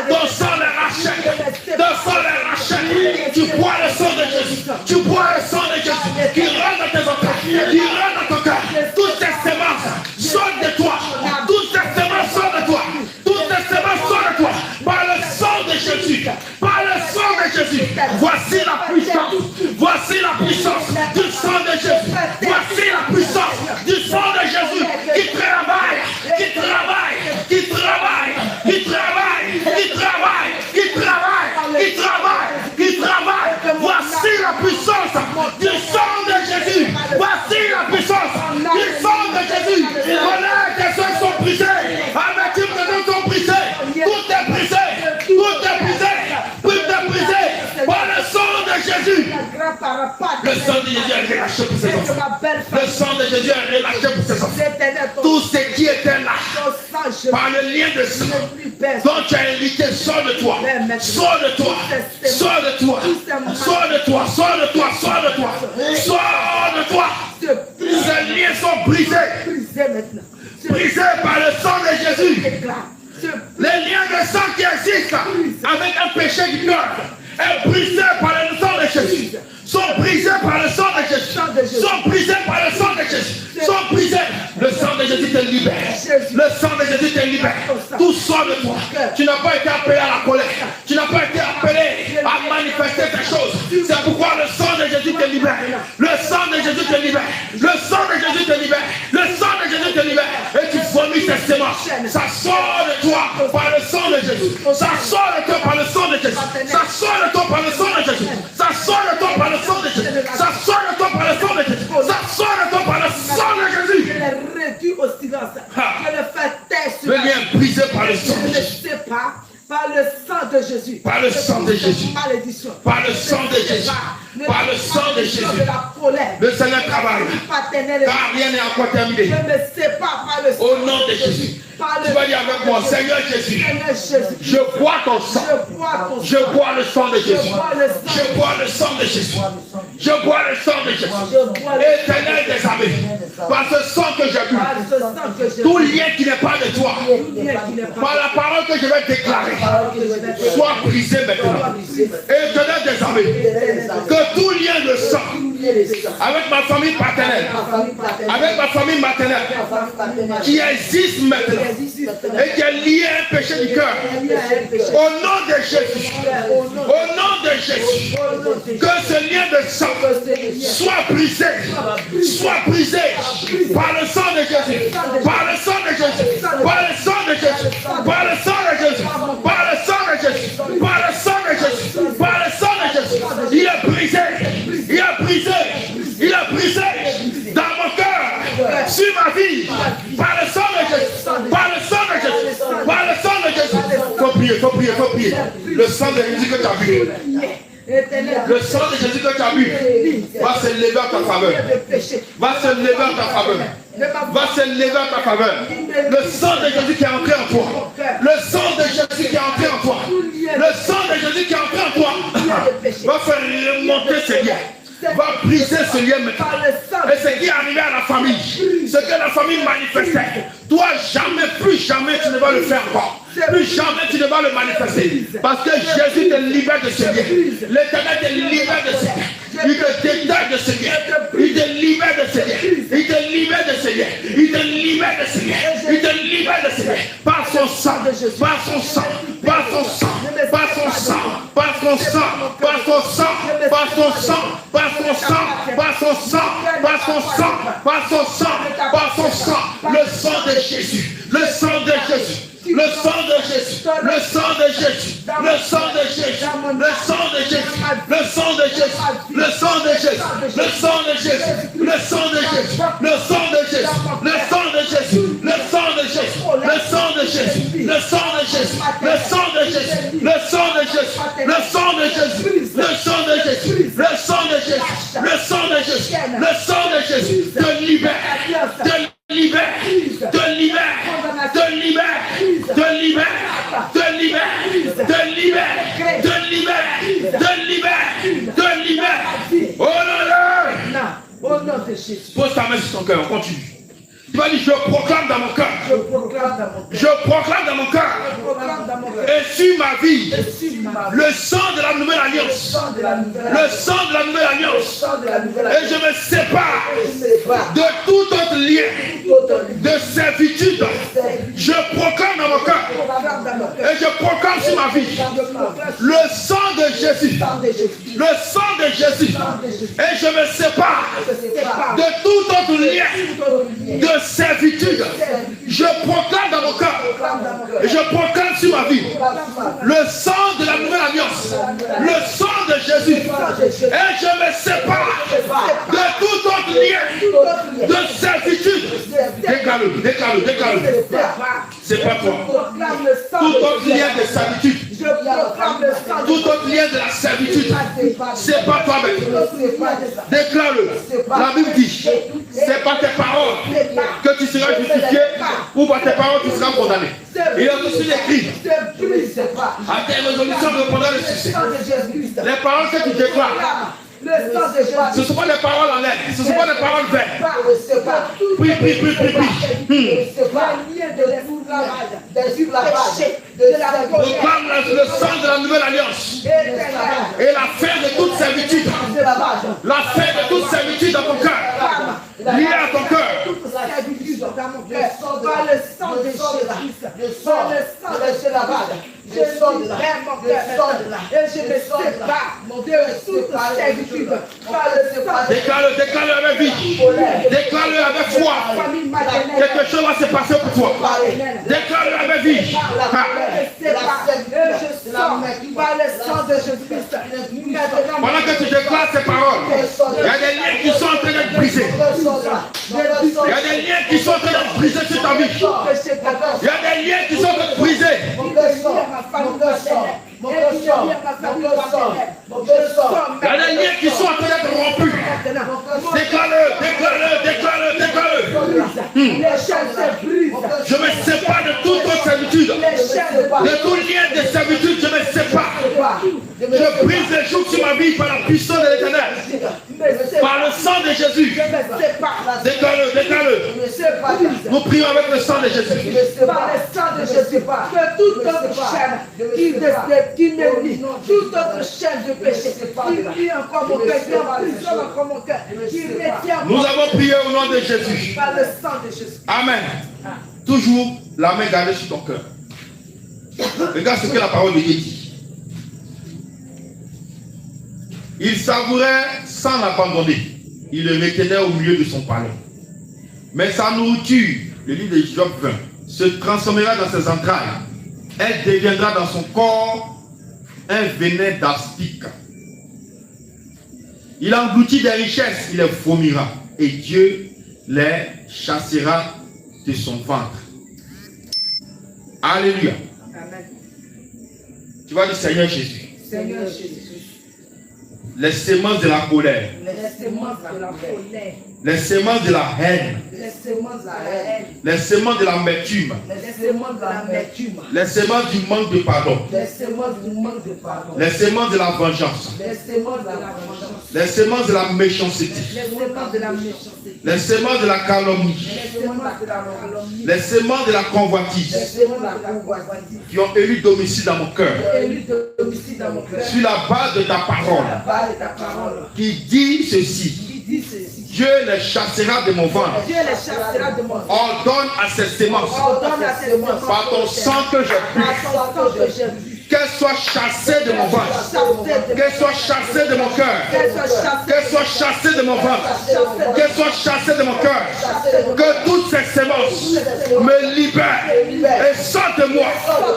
Ton sang les rachète. Ton sang les rachète. Tu bois le sang de Jésus. Tu bois le sang de Jésus qui rentre dans tes enfants, qui rentre dans ton cœur. Toutes tes semences sortent de toi. Toutes tes semences sortent de toi. Toutes tes semences sortent de toi. Par le sang de Jésus. Par le sang de Jésus. Voici la puissance. Voici la puissance du sang de Jésus. Voici la puissance du sang de Jésus qui travaille, qui travaille, qui travaille, qui travaille, qui travaille, qui travaille, qui travaille, qui travaille. Voici la puissance du sang de Jésus. Voici la puissance du sang de Jésus. Voilà que ceux sont brisés. Avec qui les sont brisés. Tout est brisé. Tout est brisé. Tout est brisé. Par le sang de Jésus. Le sang de Jésus est relâché pour ses enfants. Le sang de Jésus est relâché pour ses enfants. Tout ce qui était là, par le lien de sang, dont tu as hérité, sors de toi. Sors de toi. Sors de toi. Sors de toi. Sors de toi. Sors de toi. Sors de toi. Ces liens sont brisés. Brisés par le sang de Jésus. Les liens de sang qui existent avec un péché du cœur est brisé par le sang de Jésus. Sont brisés par le sang de Jésus. Sont brisés par le sang de Jésus. Sont brisés. Le sang de Jésus te libère. Le sang de Jésus te libère. Tout sort de toi. Tu n'as pas été appelé à la colère. Tu n'as pas été appelé à manifester tes choses. C'est pourquoi le sang de Jésus te libère. Le sang de Jésus te libère. Le sang de Jésus te libère. Le sang de Jésus te libère. Et tu vomis tes semences. Ça sort de toi par le sang de Jésus. Ça sort de toi par le sang de Jésus. Ça sort de toi par le sang de Jésus. Ça sort de toi par le sang de Jésus. Ça sort de toi par le sang de Jésus. Ça sort de toi par le sang de Jésus. Je le réduis au silence. Je le fais taire sur le lien brisé par le sang de Je ne Jésus. sais pas. Par le sang de Jésus. Par le sang de Jésus. Malédiction. Par le sang de Jésus. Par le sang de Jésus. Le Seigneur travaille. Car rien n'est encore terminé. Je ne sais pas par le sang. Au nom de Jésus. Tu vas dire avec moi, Seigneur Jésus, je bois ton sang. Je bois le sang de Jésus. Je bois le sang de Jésus. Je bois le sang de Jésus. Éternel des armées, par ce sang que j'ai bu, tout lien qui n'est pas de toi, par la parole que je vais déclarer, soit brisé maintenant. Éternel des armées, que tout lien de sang avec ma famille paternelle, avec ma famille maternelle, qui existe maintenant et qui est lié à un péché du cœur, au nom de Jésus, au nom de Jésus, que ce lien de sang soit brisé par le sang de Jésus, par le sang de Jésus, par le sang de Jésus, par le sang de Jésus, par le sang de Jésus, par le sang de Jésus, par le sang de Jésus. Il est brisé, il est brisé, il est brisé dans mon cœur, sur ma vie, par le sang de Jésus, par le sang de Jésus, par le sang de Jésus. Faut prier, faut prier, faut prier. Le sang de Jésus que tu as vu, le sang de Jésus que tu as vu va se lever en ta faveur. Va se lever en ta faveur. Va se lever en ta faveur. Le sang de Jésus qui est entré en toi. Le sang de Jésus qui est entré en toi. Le sang de Jésus qui est entré en toi va faire remonter ces liens. Va briser ce lien maintenant. Et ce qui est arrivé à la famille, ce que la famille manifestait, toi jamais, plus jamais tu ne vas le faire encore. Plus jamais tu ne vas le manifester. Parce que Jésus te libère de ce lien. L'Éternel te libère de ce lien. Il te détache de ce lien. Il te libère de ce lien. Il te libère de ce lien. Il te libère de ce lien. Il te libère de ce lien. Par son sang. Par son sang. Par son sang. Par son sang. Par son sang. Par son sang. Par son sang. Par son sang. Par son sang. Par son sang. Par son sang. Par son sang. Le sang de Jésus. Le sang de Jésus. Le sang de Jésus, le sang de Jésus, le sang de Jésus, le sang de Jésus, le sang de Jésus, le sang de Jésus, le sang de Jésus, le sang de Jésus, le sang de Jésus, le sang de Jésus, le sang de Jésus, le sang de Jésus, le sang de Jésus, le sang de Jésus, le sang de Jésus, le sang de Jésus, le sang de Jésus, le sang de Jésus, le sang de Jésus, le sang de Jésus, te libère, te libère, te ta main sur ton cœur, on continue. Tu vas dire, je proclame dans mon cœur. Je proclame dans mon cœur. Je proclame dans mon cœur. Je proclame dans mon cœur. Et sur ma vie, Et sur ma vie. le sang de la nouvelle Le alliance. sang de la nouvelle Le alliance. sang de la nouvelle Le alliance. sang de la nouvelle Et alliance. je me sépare Je sépare de tout autre lien tout autre lien. de servitude. Je proclame dans mon cœur. Je proclame dans mon cœur. Et je proclame sur ma vie. Je proclame Le sang de Jésus. le sang de Jésus. Le sang de Jésus. Le sang de Jésus. Et je me sépare Je sépare de tout autre lien tout autre lien. de servitude. Je proclame dans mon Je cœur. proclame dans mon cœur. Et je proclame sur ma vie. Je proclame sur ma vie. Le sang de la nouvelle alliance. Le sang de Jésus. Et je me sépare de tout autre lien Tout autre lien. de servitude. Déclare-le, déclare-le, déclare-le. Je sépare. C'est pas Je toi. proclame le sang Tout de autre Jésus. lien de servitude. Je proclame le sang de Tout autre lien de la servitude. C'est pas toi, mec. Déclare-le. La Bible dit, c'est par tes paroles que tu seras justifié ou par tes paroles tu seras condamné. Il a aussi écrit, à tes résolutions répondant le succès. Les paroles que tu déclares, Le sang de Jésus. ce ne sont pas des paroles en l'air, ce ne sont pas des paroles vaines. Prie, prie, prie, prie, prie. Proclame le sang de la nouvelle alliance et la fin de toute servitude. La fin de toute servitude dans ton cœur. Lié à ton cœur. Par le sang de Jésus. Par le sang de Jésus. Je libère mon cœur et je me sépare de toute servitude. Par le sang de Déclare-le, déclare-le avec vie. Déclare-le avec foi. famille maternelle. Quelque chose va se passer pour toi. Déclare-le avec vie. Ah. Je sors par le sang de Jésus-Christ. Pendant que tu déclares ces paroles, il y a des liens qui sont en train d'être brisés. Il y a des liens qui sont en train d'être brisés sur ta vie. Il y a des liens qui sont en train de briser. Il y a des liens qui sont en train d'être rompus. Déclare-le, déclare-le, déclare-le, déclare-le. Je me sépare de toute autre servitude. De tout lien de servitude, je me sépare. Je brise les jours sur ma vie par la puissance de l'Éternel. Par le sang de Jésus. Déclare-le, déclare-le. Nous prions avec le sang de Jésus. Par le sang de Jésus, que toute autre chaîne qui me lie, toute autre chaîne de péché, qui lie encore mon cœur, qui emprisonne encore mon cœur, qui retient Nous avons prié au nom de Jésus. par le sang de Jésus. Amen. Toujours la main gardée sur ton cœur. Regarde ce que la parole de Dieu dit. Il savourait sans l'abandonner. Il le retenait au milieu de son palais. Mais sa nourriture, le livre de Job 20, se transformera dans ses entrailles. Elle deviendra dans son corps un venin d'aspic. Il engloutit des richesses, il les vomira. Et Dieu les chassera de son ventre. Alléluia. Amen. Tu vas dire Seigneur Jésus. Seigneur Jésus, Les semences de la colère, les semences de la colère, les semences de la haine, les semences de la haine, les semences de l'amertume, les semences de l'amertume, les semences du manque de pardon, les semences du manque de pardon, les semences de la vengeance, les semences de la vengeance, les semences de la méchanceté, les semences de la méchanceté, les semences de la calomnie, les semences de la calomnie, les semences de la les convoitise semences de la convoitise, qui ont élu domicile dans mon cœur, élu de domicile dans mon cœur, sur la base de ta parole, la base de ta parole, qui dit ceci: qui dit ceci. Dieu les chassera de mon ventre. Dieu les chassera de mon ventre. Ordonne à ces semences, Ordonne à ces semences, par ton sang que j'ai pris, par ton sang que j'ai vu, qu'elles soient chassées de mon ventre, qu'elles soient chassées de mon cœur, qu'elles soient chassées, qu'elles soient chassées de mon ventre, qu'elles soient chassées de mon cœur, que toutes ces semences me libèrent et sortent de moi,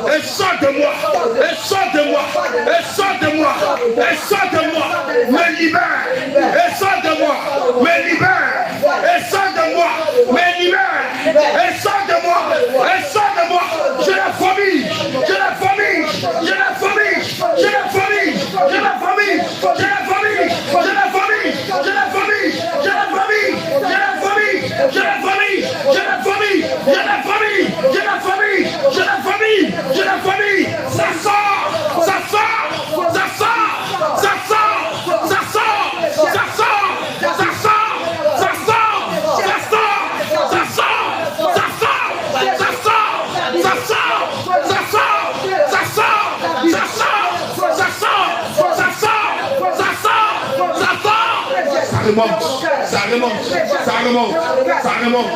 et sortent de moi, et sortent de moi, et sortent de moi, et sortent de moi, me libèrent, et sortent de moi, me libèrent, et sortent de moi, me libèrent, et sortent de moi, et sortent de moi. Je la famille, je la famille, je la famille, je la famille, je la famille, je la famille, je la famille, je la famille, je la famille, je la famille, je la famille, je la famille, je la famille, je la famille, je la famille, je la famille. Ça sort, ça sort, ça sort, ça sort, ça sort, ça sort, ça sort, ça sort, ça remonte, ça remonte, ça remonte, ça remonte,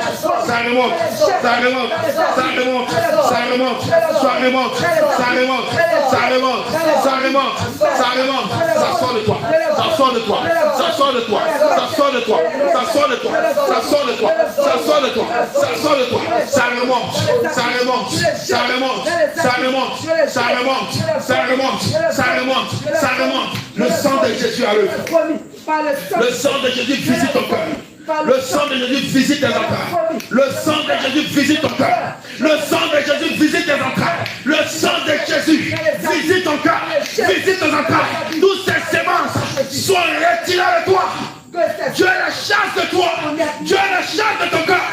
ça remonte, ça remonte, ça remonte, ça remonte, ça remonte, ça remonte, ça remonte, ça remonte, ça remonte, ça sort de toi, ça sort de toi, ça sort de toi, ça sort de toi, ça sort de toi, ça sort de toi, ça sort de toi, ça sort de toi, ça remonte, ça remonte, ça remonte, ça remonte, ça remonte, ça remonte, ça remonte, ça remonte. Le sang de Jésus à l'œuvre. Le sang de Jésus visite ton cœur. Le sang de Jésus visite tes entrailles. Le sang de Jésus visite ton cœur. Le sang de Jésus visite tes entrailles. Le sang de Jésus visite ton cœur. Visite tes entrailles. Toutes ces semences sont retirées de toi. Dieu la chasse de toi. Dieu la chasse de ton cœur.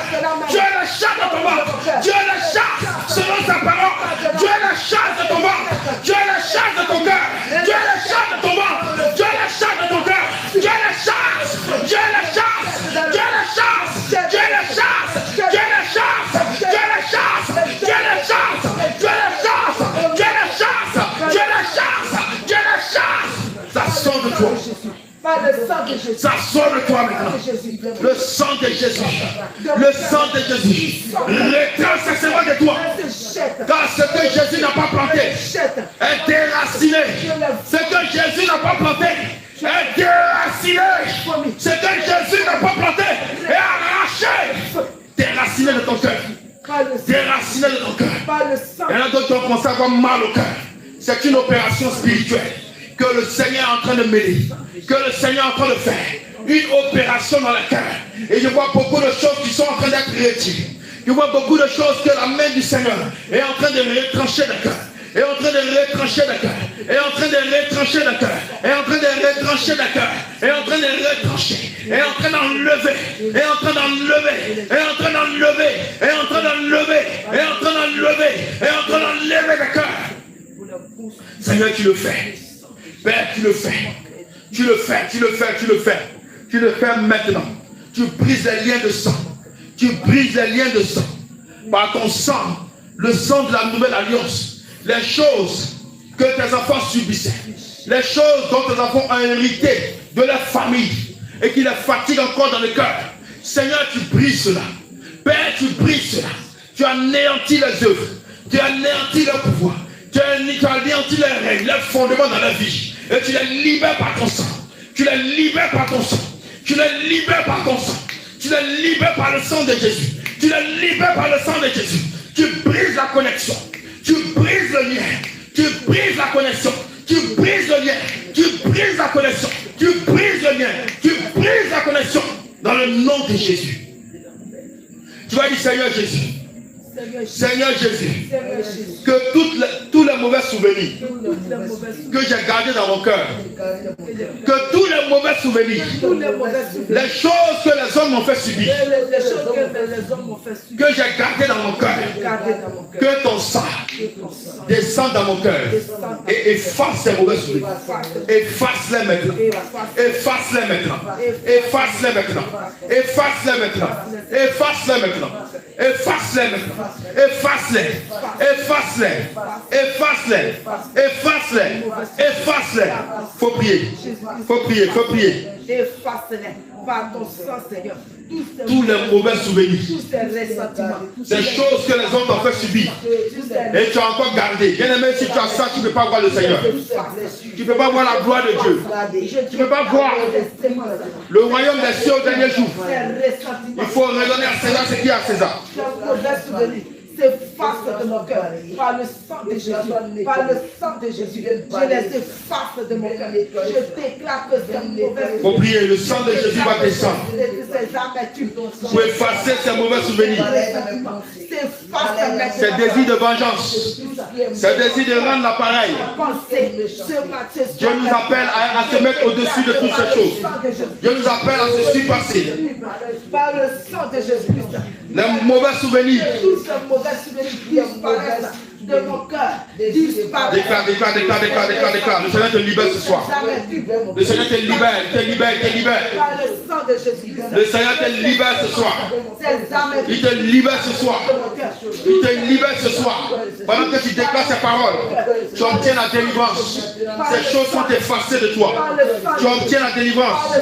Dieu la chasse de ton ventre. Dieu la chasse selon sa parole. Dieu la chasse de ton ventre. Dieu la chasse de ton cœur. Dieu la chasse de ton ventre. Dieu la chasse de ton cœur. Dieu la chasse. Dieu la chasse. Dieu la chasse. Dieu la chasse. Dieu la chasse. Dieu la chasse. Dieu la chasse. Dieu la chasse. Dieu la chasse. Dieu la chasse. Dieu la chasse. Ça sort de toi. Ça sort de toi maintenant. Le sang de Jésus. Le sang de Jésus. Retranche ces semences de toi. Car ce que Jésus n'a pas planté est déraciné. Ce que Jésus n'a pas planté est déraciné. Ce que Jésus n'a pas planté est arraché. Déraciné de ton cœur. Déraciné de ton cœur. Et là, d'autres qui ont commencé à avoir mal au cœur. C'est une opération spirituelle que le Seigneur est en train de mêler, que le Seigneur est en train de faire. Une opération dans le cœur. Et je vois beaucoup de choses qui sont en train d'être retirées. Je vois beaucoup de choses que la main du Seigneur est en train de retrancher le cœur. Est en train de retrancher le cœur. Est en train de retrancher le cœur. Est en train de retrancher le cœur. Est en train de retrancher. Est en train d'enlever. Est en train d'enlever. Est en train d'enlever. Est en train d'enlever. Est en train d'enlever. Est en train d'enlever le cœur. Seigneur, tu le fais. Père, tu le fais. Tu le fais, tu le fais, tu le fais. Tu le fais maintenant. Tu brises les liens de sang. Tu brises les liens de sang. Par ton sang, le sang de la nouvelle alliance. Les choses que tes enfants subissaient. Les choses dont tes enfants ont hérité de leur famille. Et qui les fatiguent encore dans le cœur. Seigneur, tu brises cela. Père, tu brises cela. Tu anéantis les œuvres. Tu anéantis leur pouvoir. Tu anéantis leurs règles, leurs fondements dans la vie. Et tu les libères par ton sang. Tu les libères par ton sang. Tu les libères par ton sang. Tu les libères par le sang de Jésus. Tu les libères par le sang de Jésus. Tu brises la connexion. Tu brises le lien. Tu brises la connexion. Tu brises le lien. Tu brises la connexion. Tu brises le lien. Tu brises la connexion. Dans le nom de Jésus. Tu vas dire Seigneur Jésus. Seigneur Jésus, que tous les mauvais souvenirs que j'ai gardés dans mon cœur, que tous les mauvais souvenirs, les choses que les hommes m'ont fait subir, que j'ai gardées dans mon cœur, que ton sang descende dans mon cœur et efface ces mauvais souvenirs. Efface-les maintenant. Efface-les maintenant. Efface-les maintenant. Efface-les maintenant. Efface-les maintenant. Efface-les maintenant. Efface-les, efface-les, efface-les, efface-les, efface-les. Faut prier, faut prier, faut prier. Efface-les par ton sang, Seigneur. Tous les mauvais souvenirs, des choses que les hommes t'ont fait subir, et tu as encore gardé. Bien aimé, si tu as ça, tu ne peux pas voir le Seigneur. Tu ne peux pas voir la gloire de Dieu. Tu ne peux pas voir le royaume des cieux au dernier jour. Il faut redonner à César ce qui est à César. S'efface de mon cœur par le sang de Jésus, par le sang de Jésus. Je les efface de mon cœur. Je déclare que c'est mauvais. Faut prier, le sang de Jésus va descendre pour effacer ces mauvais souvenirs, ces désirs de vengeance, ces désirs de rendre l'appareil. Dieu nous appelle à se mettre au-dessus de toutes ces choses. Dieu nous appelle à se surpasser. Par le sang de Jésus. Les mauvais souvenirs. Disparaissent de mon cœur. Disparaissent. Déclare. Le Seigneur te libère ce soir. Le Seigneur te libère, te libère. Par le sang de Jésus. Le Seigneur te libère ce soir. Ces âmes Il te libère ce soir. Il te libère ce soir. Pendant que tu déclares ces paroles, tu obtiens la délivrance. Ces choses sont effacées de toi. Tu obtiens la délivrance.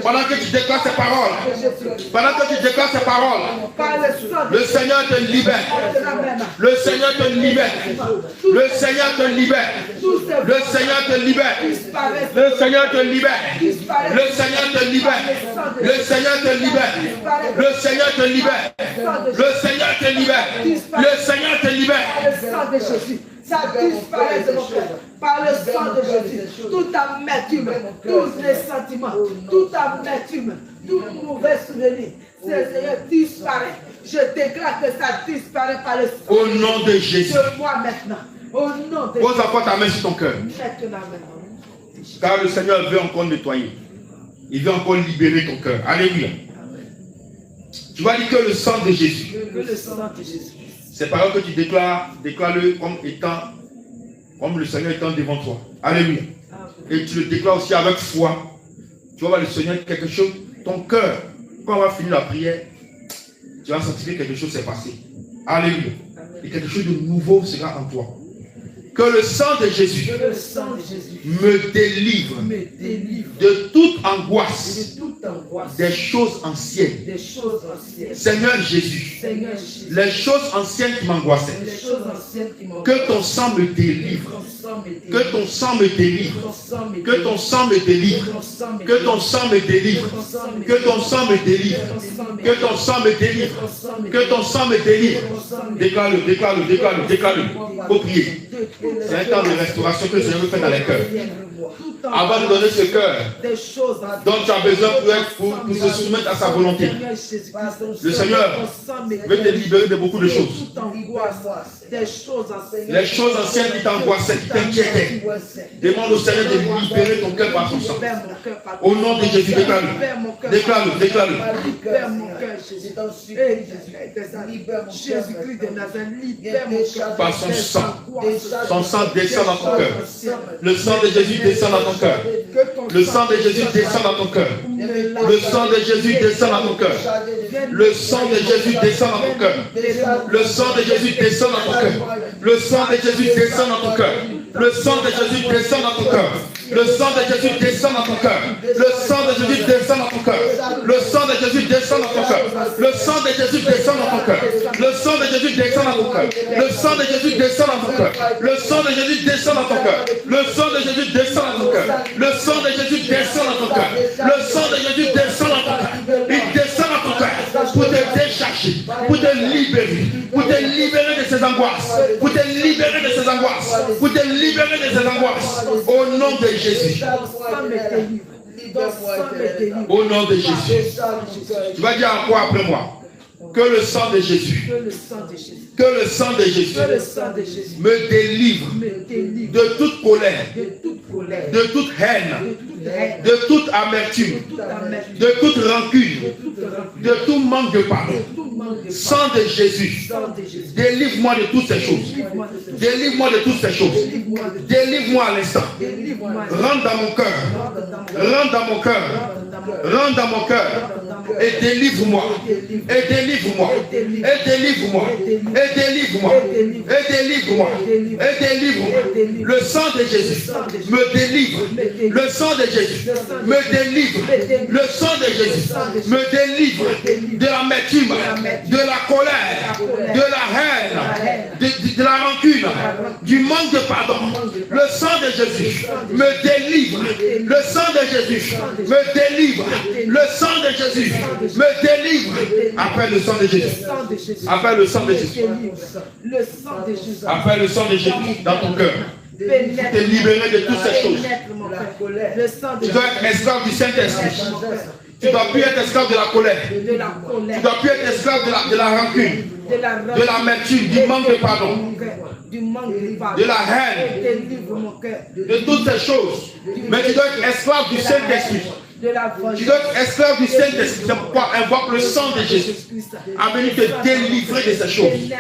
Pendant que tu déclares ces paroles, pendant que tu déclares ces paroles, le Seigneur te libère. Le Seigneur te libère. Le Seigneur te libère. Le Seigneur te libère. Le Seigneur te libère. Le Seigneur te libère. Le Seigneur te libère. Le Seigneur te libère. Le Seigneur te libère. Le Seigneur te libère. Le sang de Jésus. Ça disparaît de mon cœur. Par le sang de Jésus. Toute amertume, tous les sentiments, toute amertume, tout mauvais souvenir, Seigneur, disparaît. Je déclare que ça disparaît par le sang. Au nom de Jésus. De moi maintenant. Au nom de Jésus. Pose encore ta main sur ton cœur. Car le Seigneur veut encore nettoyer. Il veut encore libérer ton cœur. Alléluia. Tu vas dire que le sang de Jésus. Que le sang de Jésus. Ces paroles que tu déclares, déclare-le comme le Seigneur étant devant toi. Alléluia. Et tu le déclares aussi avec foi. Tu vas voir le Seigneur quelque chose. Ton cœur, quand on va finir la prière, tu vas sentir que quelque chose s'est passé. Alléluia. Et quelque chose de nouveau sera en toi. Que le sang de Jésus, me délivre de toute angoisse, des choses anciennes. Seigneur Jésus, les choses anciennes qui m'angoissaient, que ton sang me délivre, que ton sang me délivre, que ton sang me délivre, que ton sang me délivre, que ton sang me délivre, que ton sang me délivre, que ton sang me délivre. Déclare-le, déclare-le, déclare-le, déclare-le. Faut prier. C'est un temps de restauration que le Seigneur veut faire dans les cœurs. Avant de donner ce cœur dont tu as besoin pour se soumettre à sa volonté, le Seigneur veut te libérer de beaucoup de choses. Les choses anciennes qui t'angoissaient, qui t'inquiétaient, demande au Seigneur de libérer ton cœur par son sang. Au nom de Jésus, déclare-le, déclare-le, déclare-le. Jésus-Christ de Nazareth, libère mon cœur. Par son sang. Son sang descend dans ton cœur. Le sang de Jésus descend dans ton cœur. Le sang de Jésus descend dans ton cœur. Le sang de Jésus descend dans ton cœur. Le sang de Jésus descend dans ton cœur. Le sang de Jésus descend dans ton cœur. Le sang de Jésus descend dans ton cœur. Le sang de Jésus descend dans ton cœur. Le sang de Jésus descend dans ton cœur. Le sang de Jésus descend dans ton cœur. Le sang de Jésus descend dans ton cœur. Le sang de Jésus descend dans ton cœur. Le sang de Jésus descend dans ton cœur. Le sang de Jésus descend dans ton cœur. Le sang de Jésus descend dans ton cœur. Le sang de Jésus descend dans ton cœur. Le sang de Jésus descend dans ton cœur. Le sang de Jésus descend dans ton cœur. Il descend dans ton cœur pour te décharger, pour te libérer de ces angoisses, pour te libérer de ces angoisses, pour te libérer de ces angoisses. Au nom de Jésus. Au nom de Jésus. Tu vas dire encore après moi. Que le sang de Jésus, que le sang de Jésus me délivre de toute colère, de toute haine, de toute amertume, de toute rancune, de tout manque de pardon. Sang de Jésus, délivre-moi de toutes ces choses. Délivre-moi de toutes ces choses. Délivre-moi à l'instant. Rentre dans mon cœur. Rentre dans mon cœur. Rentre dans mon cœur. Et délivre-moi. Et délivre-moi. Et délivre-moi. Et délivre-moi. Et délivre-moi. Et délivre-moi. Le sang de Jésus me délivre. Le sang de Jésus me délivre. Le sang de Jésus me délivre de l'amertume, de la colère, de la haine, de la rancune, du manque de pardon. Le sang de Jésus me délivre. Le sang de Jésus me délivre. Le sang de Jésus me délivre. Après le sang de Jésus. Après le sang de Jésus. Après le sang de Jésus dans ton cœur. Tu t'es libéré de toutes ces choses. Tu dois être esclave du Saint-Esprit. Tu ne dois plus être esclave de la colère. Tu ne dois plus être esclave de la rancune, de l'amertume, du manque de pardon, de la haine, de toutes ces choses. Mais tu dois être esclave du Saint-Esprit. Tu dois être esclave du Saint-Esprit. C'est pourquoi invoque le sang de Jésus. A venu te délivrer de ces choses.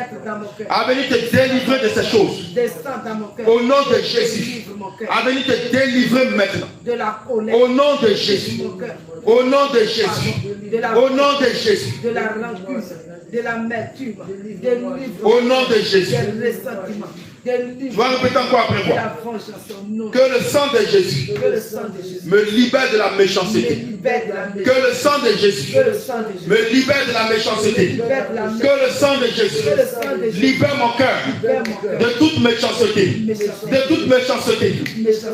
A venu te délivrer de ces choses. Au nom de Jésus. A venu te délivrer maintenant. Au nom de Jésus. Au nom de Jésus. Au nom de Jésus. De la rancune, de l'amertume, des livres, au nom de Jésus. des ressentiments, des livres, Tu vas répéter encore après de moi. la vengeance au nom Que le sang de Jésus que le sang de Jésus me libère de la me méchanceté. libère de la Que méchanceté. le sang de Jésus Que le sang de Jésus me libère de la méchanceté. libère de la méchanceté. Que le sang de Jésus Que le sang de Jésus libère mon cœur libère mon cœur de toute méchanceté. De toute méchanceté.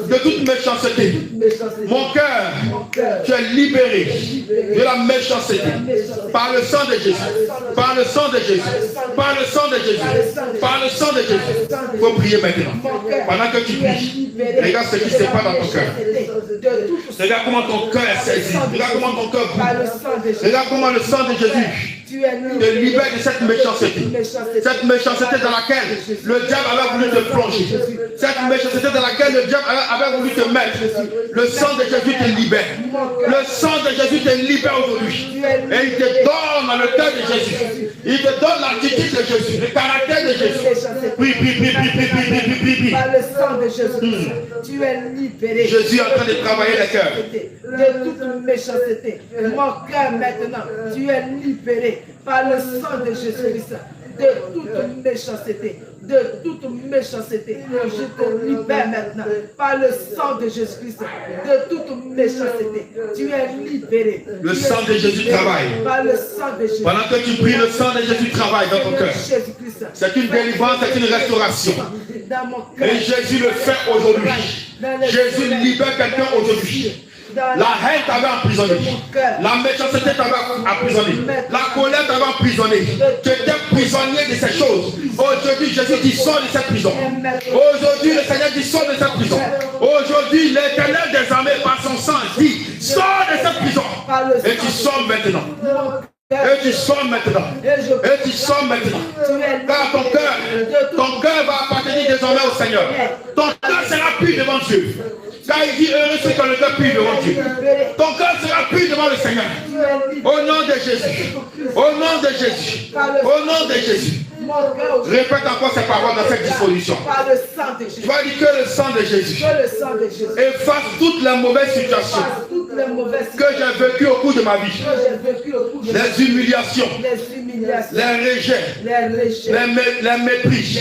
De toute méchanceté. méchanceté. Mon cœur, tu es libéré de la méchanceté. Par le sang de Jésus. Par le sang de Jésus. Par le sang de Jésus. Par le sang de Jésus. Il faut prier maintenant. Pendant que tu pries, regarde ce qui se passe dans ton cœur. Regarde comment ton cœur est saisi. Regarde comment ton cœur brûle. Regarde comment le sang de Jésus te libère de cette méchanceté. Cette méchanceté dans laquelle le diable avait voulu te plonger. Cette méchanceté dans laquelle le diable avait voulu te mettre. Le sang de Jésus te libère. Le sang de Jésus te libère aujourd'hui. Et il te donne dans le cœur de Jésus. Il te donne l'attitude de Jésus, le caractère de Jésus. Prie, prie, prie, prie, prie, prie, prie, prie, prie. Par le sang de Jésus, tu es libéré. Jésus est en train de travailler les cœurs. De toute méchanceté. Mon cœur maintenant, tu es libéré par le sang de Jésus-Christ. De toute méchanceté. De toute méchanceté. Je te libère maintenant par le sang de Jésus-Christ. De toute méchanceté. Tu es libéré. Le sang de Jésus travaille. Par le sang de Jésus. Pendant que tu pries, le sang de Jésus travaille dans ton cœur. Jésus-Christ. C'est une délivrance, c'est une restauration. Dans mon cœur. Et Jésus le fait aujourd'hui. Jésus libère quelqu'un aujourd'hui. La haine t'avait emprisonné. La méchanceté t'avait emprisonné. La colère t'avait emprisonné. Tu étais prisonnier de ces choses. Aujourd'hui, Jésus dit sors de cette prison. Aujourd'hui, le Seigneur dit sors de cette prison. Aujourd'hui, l'Éternel des armées par son sang dit sors de cette prison. Et tu sors maintenant. Et tu sors maintenant. Et tu sors maintenant. Car ton cœur va appartenir désormais au Seigneur. Ton cœur sera pur devant Dieu. Car il dit heureux ceux qui ont le cœur pur devant Dieu. Ton cœur sera pur devant le Seigneur. Au nom de Jésus. Au nom de Jésus. Au nom de Jésus. Répète encore ces paroles dans cette disposition. Tu vas dire que le sang de Jésus efface toutes les mauvaises situations que j'ai vécues au cours de ma vie. Les humiliations, les rejets, les mépris,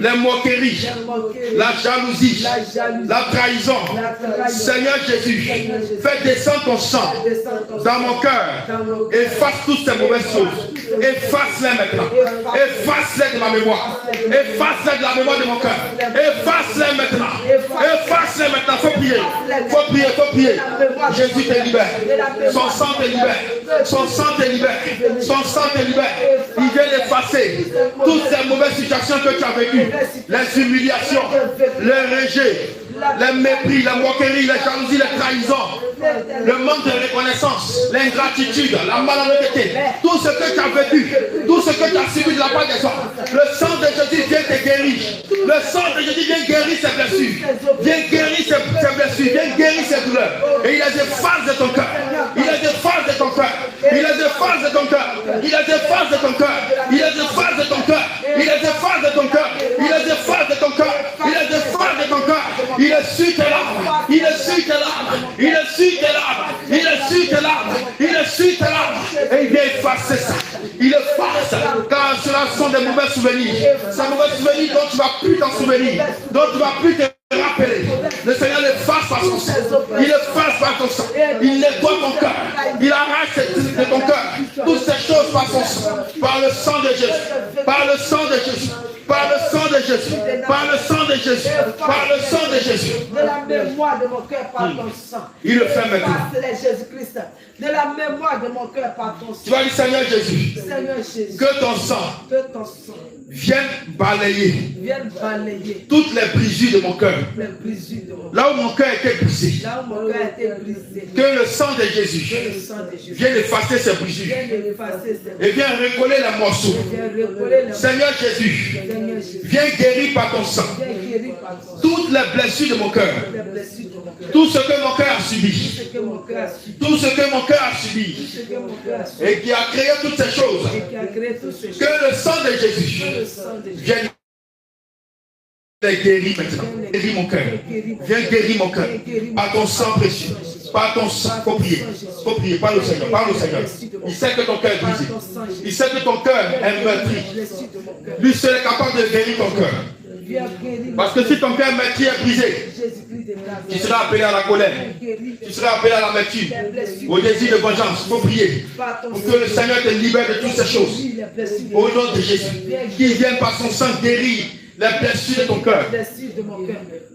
les moqueries, la jalousie, la trahison. Seigneur Jésus, fais descendre ton sang dans mon cœur. Efface toutes ces mauvaises choses. Efface-les maintenant. Efface-les de ma mémoire. Efface-les de la mémoire de mon cœur. Efface-les maintenant. Efface-les maintenant. Faut prier. Faut prier. Faut prier. Jésus te libère. Son sang te libère. Son sang te libère. Son sang te libère. Il vient effacer toutes ces mauvaises situations que tu as vécues. Les humiliations, les rejets, les mépris, les moqueries, les jalousies, les trahisons, le manque de reconnaissance, l'ingratitude, la malhonnêteté, tout ce que tu as vécu, tout ce que tu as subi de la part des hommes. Le sang de Jésus vient te guérir. Le sang de Jésus vient guérir ses blessures. Vient guérir ses blessures. Vient guérir ses douleurs. Et il les efface de ton cœur. Il les efface de ton cœur. Il les efface de ton cœur. Il les efface de ton cœur. Il les efface de ton cœur. Il les efface de ton cœur. Il les efface de ton cœur. Il les efface de ton cœur. Il est sur tes larmes. Il est sur tes larmes. Il est sur tes larmes. Il est sur tes larmes. Il est sur tes larmes. Et il vient effacer ça. Il efface. Car cela sont des mauvais souvenirs. Ces mauvais souvenirs dont tu ne vas plus t'en souvenir. Dont tu ne vas plus te rappeler. Le Seigneur l'efface par son sang. Il efface par ton sang. Il nettoie ton cœur. Il arrache de ton cœur toutes ces choses par son sang. Par le sang de Jésus. Par le sang de Jésus. Par le sang de Jésus. Par le sang de Jésus. Par le sang de Jésus. De la mémoire de mon cœur par ton sang. Il le fait maintenant. Jésus-Christ. De la mémoire de mon cœur par ton sang. Tu vas dire Seigneur Jésus. Seigneur Jésus. Que ton sang vienne balayer toutes les brisures de mon cœur. Là où mon cœur était brisé. Que le sang de Jésus vienne effacer ces brisures. Et vienne recoller les morceaux. Seigneur Jésus, viens guérir par ton sang toutes les blessures de mon cœur. Tout ce que mon cœur a subi. Tout ce que mon cœur a subi. Et qui a créé toutes ces choses. Que le sang de Jésus vienne guérir maintenant. Guéris mon cœur. Viens guérir mon cœur. Par ton sang précieux. Par ton sang, faut prier. Faut prier, parle au Seigneur, parle au Seigneur. Il sait que ton cœur est brisé. Il sait que ton cœur est meurtri. Lui seul est capable de guérir ton cœur. Parce que si ton cœur meurtri est brisé, tu seras appelé à la colère, tu seras appelé à l'amertume, au désir de vengeance. Il faut prier pour que le Seigneur te libère de toutes ces choses. Au nom de Jésus, qu'il vienne par son sang guérir les blessures de ton cœur.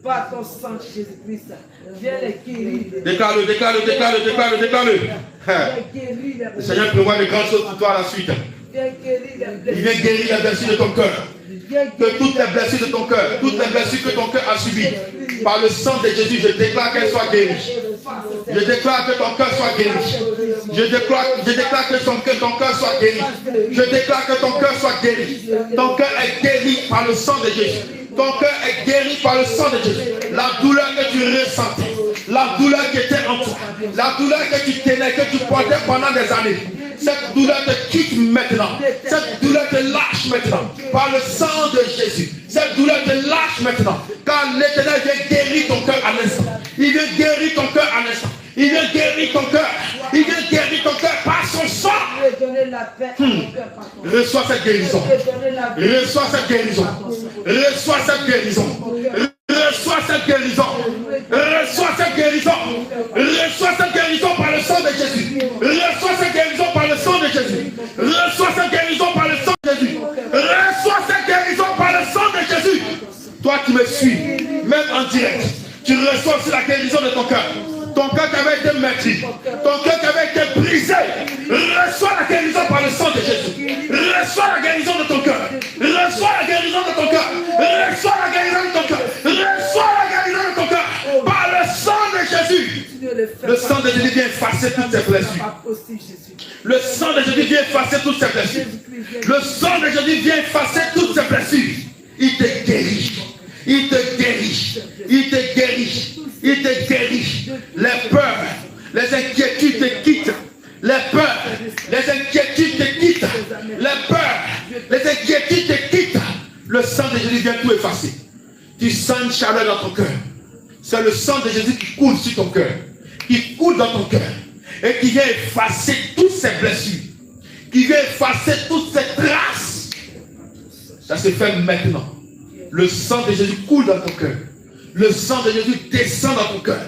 Par ton sang, Jésus-Christ, viens les guérir. Déclare-le, déclare-le, déclare-le, déclare-le, déclare-le. Le Seigneur prévoit de grandes choses pour toi à la suite. Il vient guérir les blessures de ton cœur. Que toutes les blessures de ton cœur, toutes les blessures que ton cœur a subies, par le sang de Jésus, je déclare qu'elles soient guéries. Je déclare que ton cœur soit guéri. Je déclare que ton cœur soit guéri. Je déclare que ton cœur soit guéri. Ton cœur est guéri par le sang de Jésus. Ton cœur est guéri par le sang de Jésus. La douleur que tu ressentais, la douleur qui était en toi, la douleur que tu tenais, que tu portais pendant des années, cette douleur te quitte maintenant. Cette douleur te lâche maintenant. Par le sang de Jésus. Cette douleur te lâche maintenant. Car l'Éternel vient guérir ton cœur à l'instant. Il vient guérir ton cœur à l'instant. Il vient guérir ton cœur. Il vient guérir ton cœur par son sang. Reçois cette guérison. Reçois cette guérison. Reçois cette guérison. Reçois cette guérison. Reçois cette guérison. Reçois cette guérison par le sang de Jésus. Reçois cette guérison par le sang de Jésus. Reçois cette guérison par le sang de Jésus. Reçois cette guérison par le sang de Jésus. Toi qui me suis, même en direct, tu reçois aussi la guérison de ton cœur. Ton cœur qui avait été meurtri, ton cœur qui avait été brisé, reçois la guérison par le sang de Jésus. Reçois la guérison de ton cœur. Reçois la guérison de ton cœur. Reçois la guérison de ton cœur. Reçois la guérison de ton cœur. Par le sang de Jésus. Le sang de Jésus vient effacer toutes ces blessures. Le sang de Jésus vient effacer toutes ces blessures. Le sang de Jésus vient effacer toutes ces blessures. Il te guérit. Il te guérit. Il te guérit. Il te guérit. Les peurs, les inquiétudes te quittent. Les peurs, les inquiétudes te quittent. Les peurs, les inquiétudes te quittent. Le sang de Jésus vient tout effacer. Tu sens une chaleur dans ton cœur. C'est le sang de Jésus qui coule sur ton cœur, qui coule dans ton cœur et qui vient effacer toutes ces blessures, qui vient effacer toutes ces traces. Ça se fait maintenant. Le sang de Jésus coule dans ton cœur. Le sang de Jésus descend dans ton cœur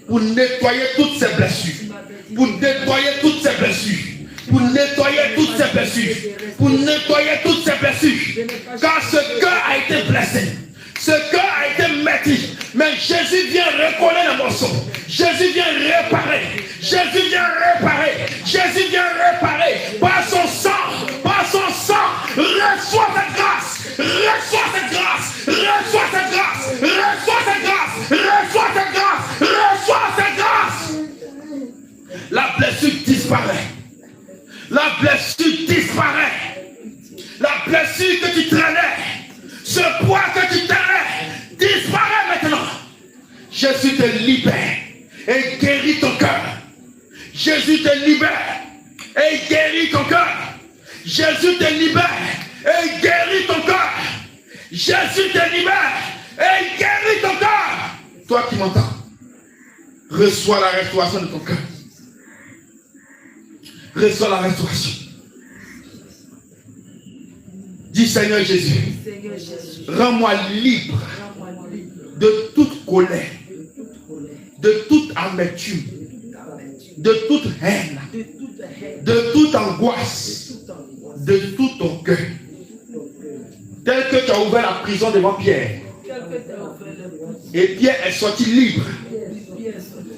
pour nettoyer toutes ces blessures, pour nettoyer toutes ces blessures, pour nettoyer toutes ces blessures, pour nettoyer toutes ces blessures. Car ce cœur a été blessé, ce cœur a été meurtri, mais Jésus vient recoller les morceaux. Jésus vient réparer. Jésus vient réparer. Jésus vient réparer. Par son sang, par son sang, reçois cette grâce. Reçois cette grâce. Reçois cette grâce. Reçois cette grâce. Reçois cette grâce. Reçois cette grâce. La blessure disparaît. La blessure disparaît. La blessure que tu traînais, ce poids que tu traînais, disparaît maintenant. Jésus te libère et guérit ton cœur. Jésus te libère et guérit ton cœur. Jésus te libère et guérit ton cœur. Jésus te libère et guérit ton cœur. Toi qui m'entends, reçois la restauration de ton cœur. Reçois la restauration. Dis Seigneur Jésus, rends-moi libre de toute colère, de toute amertume, de toute haine, de toute angoisse, de tout ton cœur. Tel que tu as ouvert la prison devant Pierre, et Pierre est sorti libre.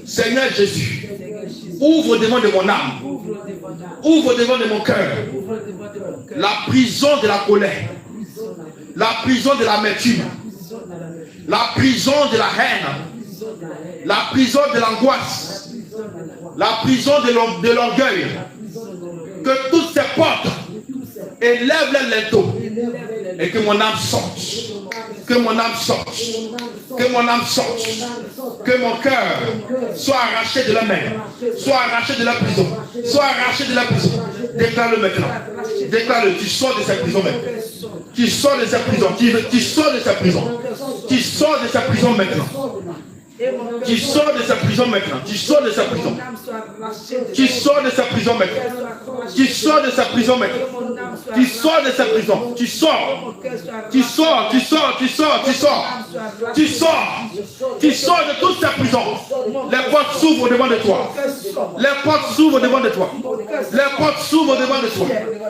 Seigneur Jésus, ouvre devant de mon âme, ouvre devant de mon cœur la prison de la colère, la prison de l'amertume, la prison de la haine, la prison de l'angoisse, la prison de l'orgueil. Que toutes ces portes élèvent les linteaux et que mon âme sorte. Que mon âme sorte. Que mon âme sorte. Que mon cœur soit arraché de la mer, soit arraché de la prison, soit arraché de la prison. Déclare-le maintenant. Déclare-le. Tu sors de cette prison maintenant. Tu sors de cette prison. Tu sors de cette prison. Tu sors de cette prison maintenant. Tu sors de sa prison maintenant. Tu sors de sa prison. Tu sors de sa prison maintenant. Tu sors de sa prison maintenant. Tu sors de sa prison. Tu sors. Tu sors, tu sors, tu sors, tu sors. Tu sors. Tu sors de toute sa prison. Les portes s'ouvrent devant de toi. Les portes s'ouvrent devant de toi. Les portes s'ouvrent devant de toi.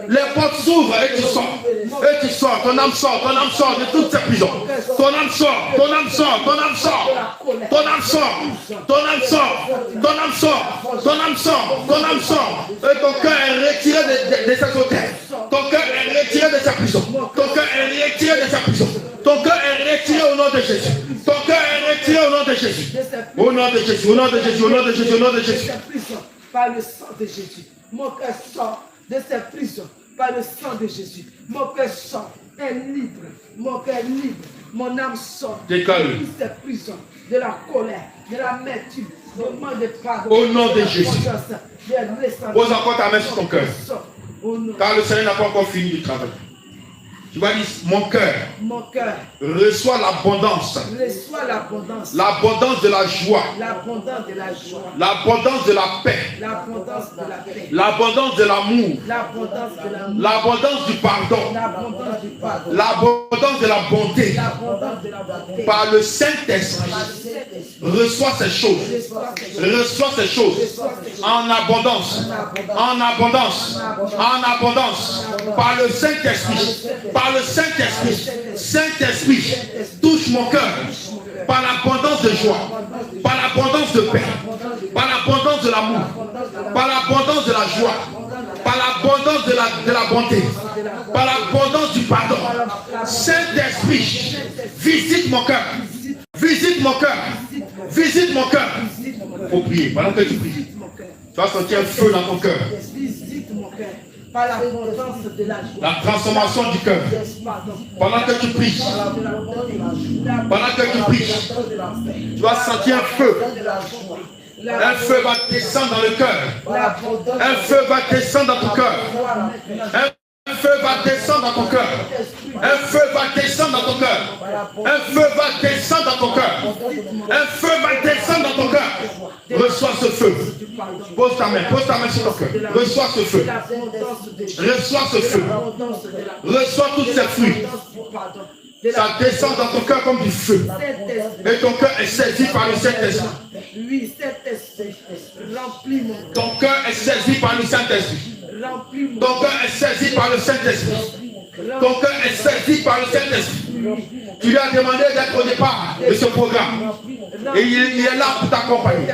Les portes s'ouvrent et tu sors. Et tu sors. Ton âme sort. Ton âme sort de toute sa prison. Ton âme sort. Ton âme sort. Ton âme sort. Ton âme sort. Ton âme sort. Ton âme sort. Ton âme sort. Ton âme sort. Et ton cœur est retiré de sa hôtel. Ton cœur est retiré de sa prison. Ton cœur est retiré de sa prison. Ton cœur est retiré au nom de Jésus. Ton cœur est retiré au nom de Jésus. Au nom de Jésus. Au nom de Jésus. Au nom de Jésus. Au nom de Jésus. Par le sang de Jésus. Mon cœur sort de cette prison. Par le sang de Jésus. Mon cœur sort. Est libre. Mon cœur est libre. Mon âme sort de cette prison. De la colère. De la l'amertume. Demande de pardon. Au nom de Jésus. Pose encore ta main sur ton cœur. Car le Seigneur n'a pas encore fini du travail. Tu vas dire, mon cœur reçoit l'abondance. L'abondance de la joie. L'abondance de la joie. L'abondance de la paix. L'abondance de la paix. L'abondance de l'amour. L'abondance de l'amour. L'abondance du pardon. L'abondance du pardon. L'abondance de la bonté. L'abondance de la bonté. Par le Saint-Esprit. Reçois ces choses. Reçois ces choses. En abondance. En abondance. En abondance. Par le Saint-Esprit. Par le Saint-Esprit. Saint-Esprit, touche mon cœur. Par l'abondance de joie. Par l'abondance de paix. Par l'abondance de l'amour. Par l'abondance de la joie. Par l'abondance de la bonté. Par l'abondance du pardon. Saint-Esprit, visite mon cœur. Visite mon cœur. Visite mon cœur. Il faut prier. Pendant que tu pries, tu vas sentir un feu dans ton cœur. Visite mon cœur. Par l'abondance de la joie. La transformation du cœur. Pendant que tu pries. Pendant que tu pries. Tu vas sentir un feu. Un feu va descendre dans le cœur. Un feu va descendre dans ton cœur. Un feu va descendre dans ton cœur. Un feu va descendre dans ton cœur. Un feu va descendre dans ton cœur. Un feu va descendre dans ton cœur. Reçois ce feu. Pose ta main sur ton cœur. Reçois ce feu. Reçois ce feu. Reçois tous ces fruits. Ça descend dans ton cœur comme du feu. Et ton cœur est saisi par le Saint-Esprit. Oui, Saint-Esprit, remplis mon cœur. Ton cœur est saisi par le Saint-Esprit. Ton cœur est saisi par le Saint-Esprit. Ton cœur est saisi par le Saint-Esprit. Tu lui as demandé d'être au départ de ce programme. Et il est là pour t'accompagner.